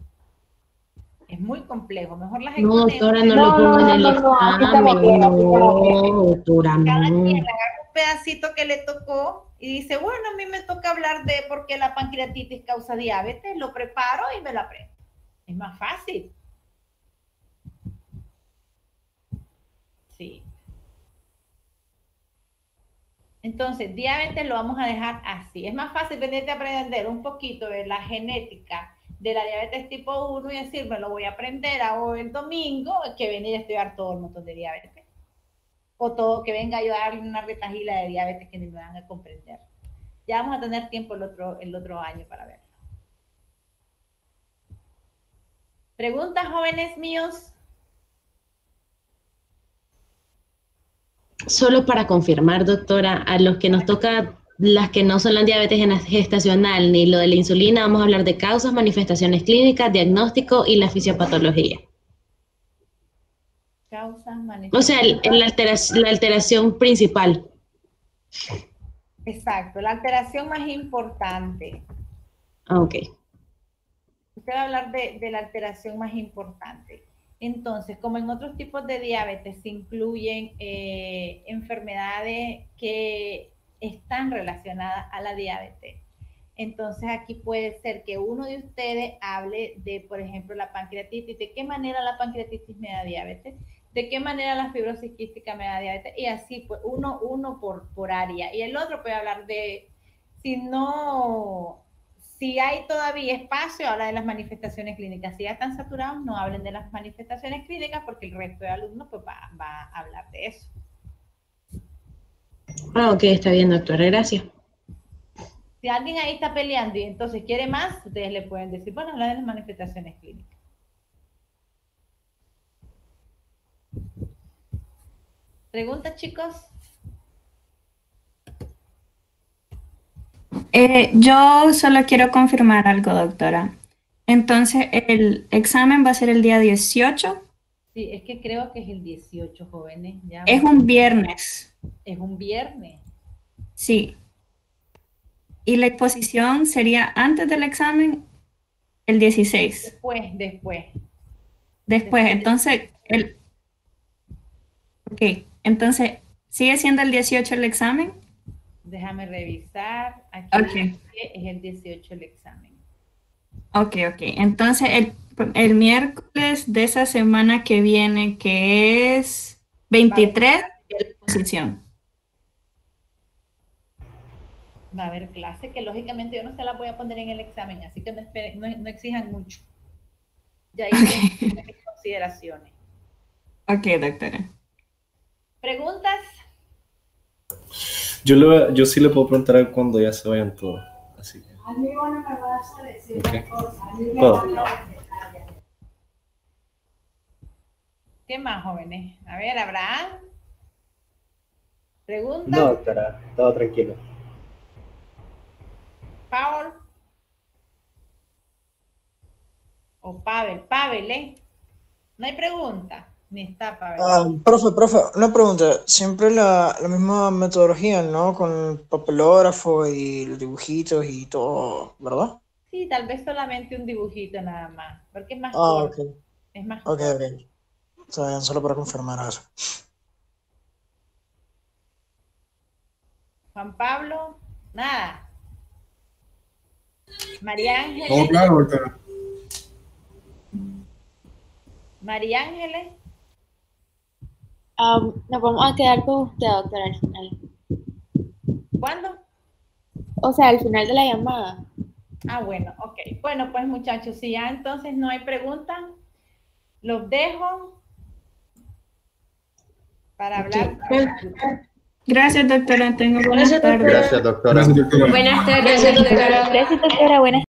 Es muy complejo. Mejor las No, exponemos. doctora, no lo pongo en el examen. No, doctora, Cada no. quien agarra un pedacito que le tocó y dice, bueno, a mí me toca hablar de por qué la pancreatitis causa diabetes, lo preparo y me lo aprendo. Es más fácil. Sí. Entonces, diabetes lo vamos a dejar así. Es más fácil venirte a aprender un poquito de la genética de la diabetes tipo 1 y decir, me lo voy a aprender hago el domingo, que venir a estudiar todo el montón de diabetes. O todo, que venga yo a darle una retahila de diabetes que ni me van a comprender. Ya vamos a tener tiempo el otro año para verlo. ¿Preguntas, jóvenes míos? Solo para confirmar, doctora, a los que nos toca las que no son la diabetes gestacional ni lo de la insulina, vamos a hablar de causas, manifestaciones clínicas, diagnóstico y la fisiopatología. Causas, O sea, la alteración principal. Exacto, la alteración más importante. Ok. Usted va a hablar de la alteración más importante. Entonces, como en otros tipos de diabetes, se incluyen enfermedades que están relacionadas a la diabetes. Entonces, aquí puede ser que uno de ustedes hable de, por ejemplo, la pancreatitis. ¿De qué manera la pancreatitis me da diabetes? ¿De qué manera la fibrosis quística me da diabetes? Y así, pues, uno por área. Y el otro puede hablar de, si hay todavía espacio, habla de las manifestaciones clínicas. Si ya están saturados, no hablen de las manifestaciones clínicas porque el resto de alumnos pues, va a hablar de eso. Ok, está bien, doctora, gracias. Si alguien ahí está peleando y entonces quiere más, ustedes le pueden decir, bueno, habla de las manifestaciones clínicas. ¿Preguntas, chicos? Yo solo quiero confirmar algo, doctora. Entonces, ¿el examen va a ser el día 18? Sí, es que creo que es el 18, jóvenes. Ya Es un viernes. Es un viernes. Sí. ¿Y la exposición sería antes del examen? El 16. Después, entonces, ok, entonces, ¿sigue siendo el 18 el examen? Déjame revisar. Aquí Okay. es el 18 el examen. Ok. Entonces, El miércoles de esa semana que viene, que es 23, de la exposición. Va a haber clase que lógicamente yo no se la voy a poner en el examen, así que no exijan mucho. Ya hice mis consideraciones. Ok, doctora. ¿Preguntas? Yo sí le puedo preguntar cuando ya se vayan todos. Así que. Okay. ¿Puedo? ¿Qué más, jóvenes? A ver, Abraham. ¿Pregunta? No, doctora, todo tranquilo. Paul. O Pavel, ¿eh? No hay pregunta. Ni está Pavel. Profe, una pregunta. Siempre la misma metodología, ¿no? Con el papelógrafo y los dibujitos y todo, ¿verdad? Sí, tal vez solamente un dibujito nada más, porque es más corto. Ok. Es más Ok. corto. Está bien, solo para confirmar eso. Juan Pablo, nada. María Ángeles. Todo claro, doctora. María Ángeles. Nos vamos a quedar con usted, doctora, al final. ¿Cuándo? O sea, al final de la llamada. Ah, bueno, ok. Bueno, pues muchachos, si ya entonces no hay preguntas, los dejo para hablar. Gracias, doctora. Tengo buenas tardes. Gracias, doctora. Buenas tardes, doctora. Gracias, doctora. Buenas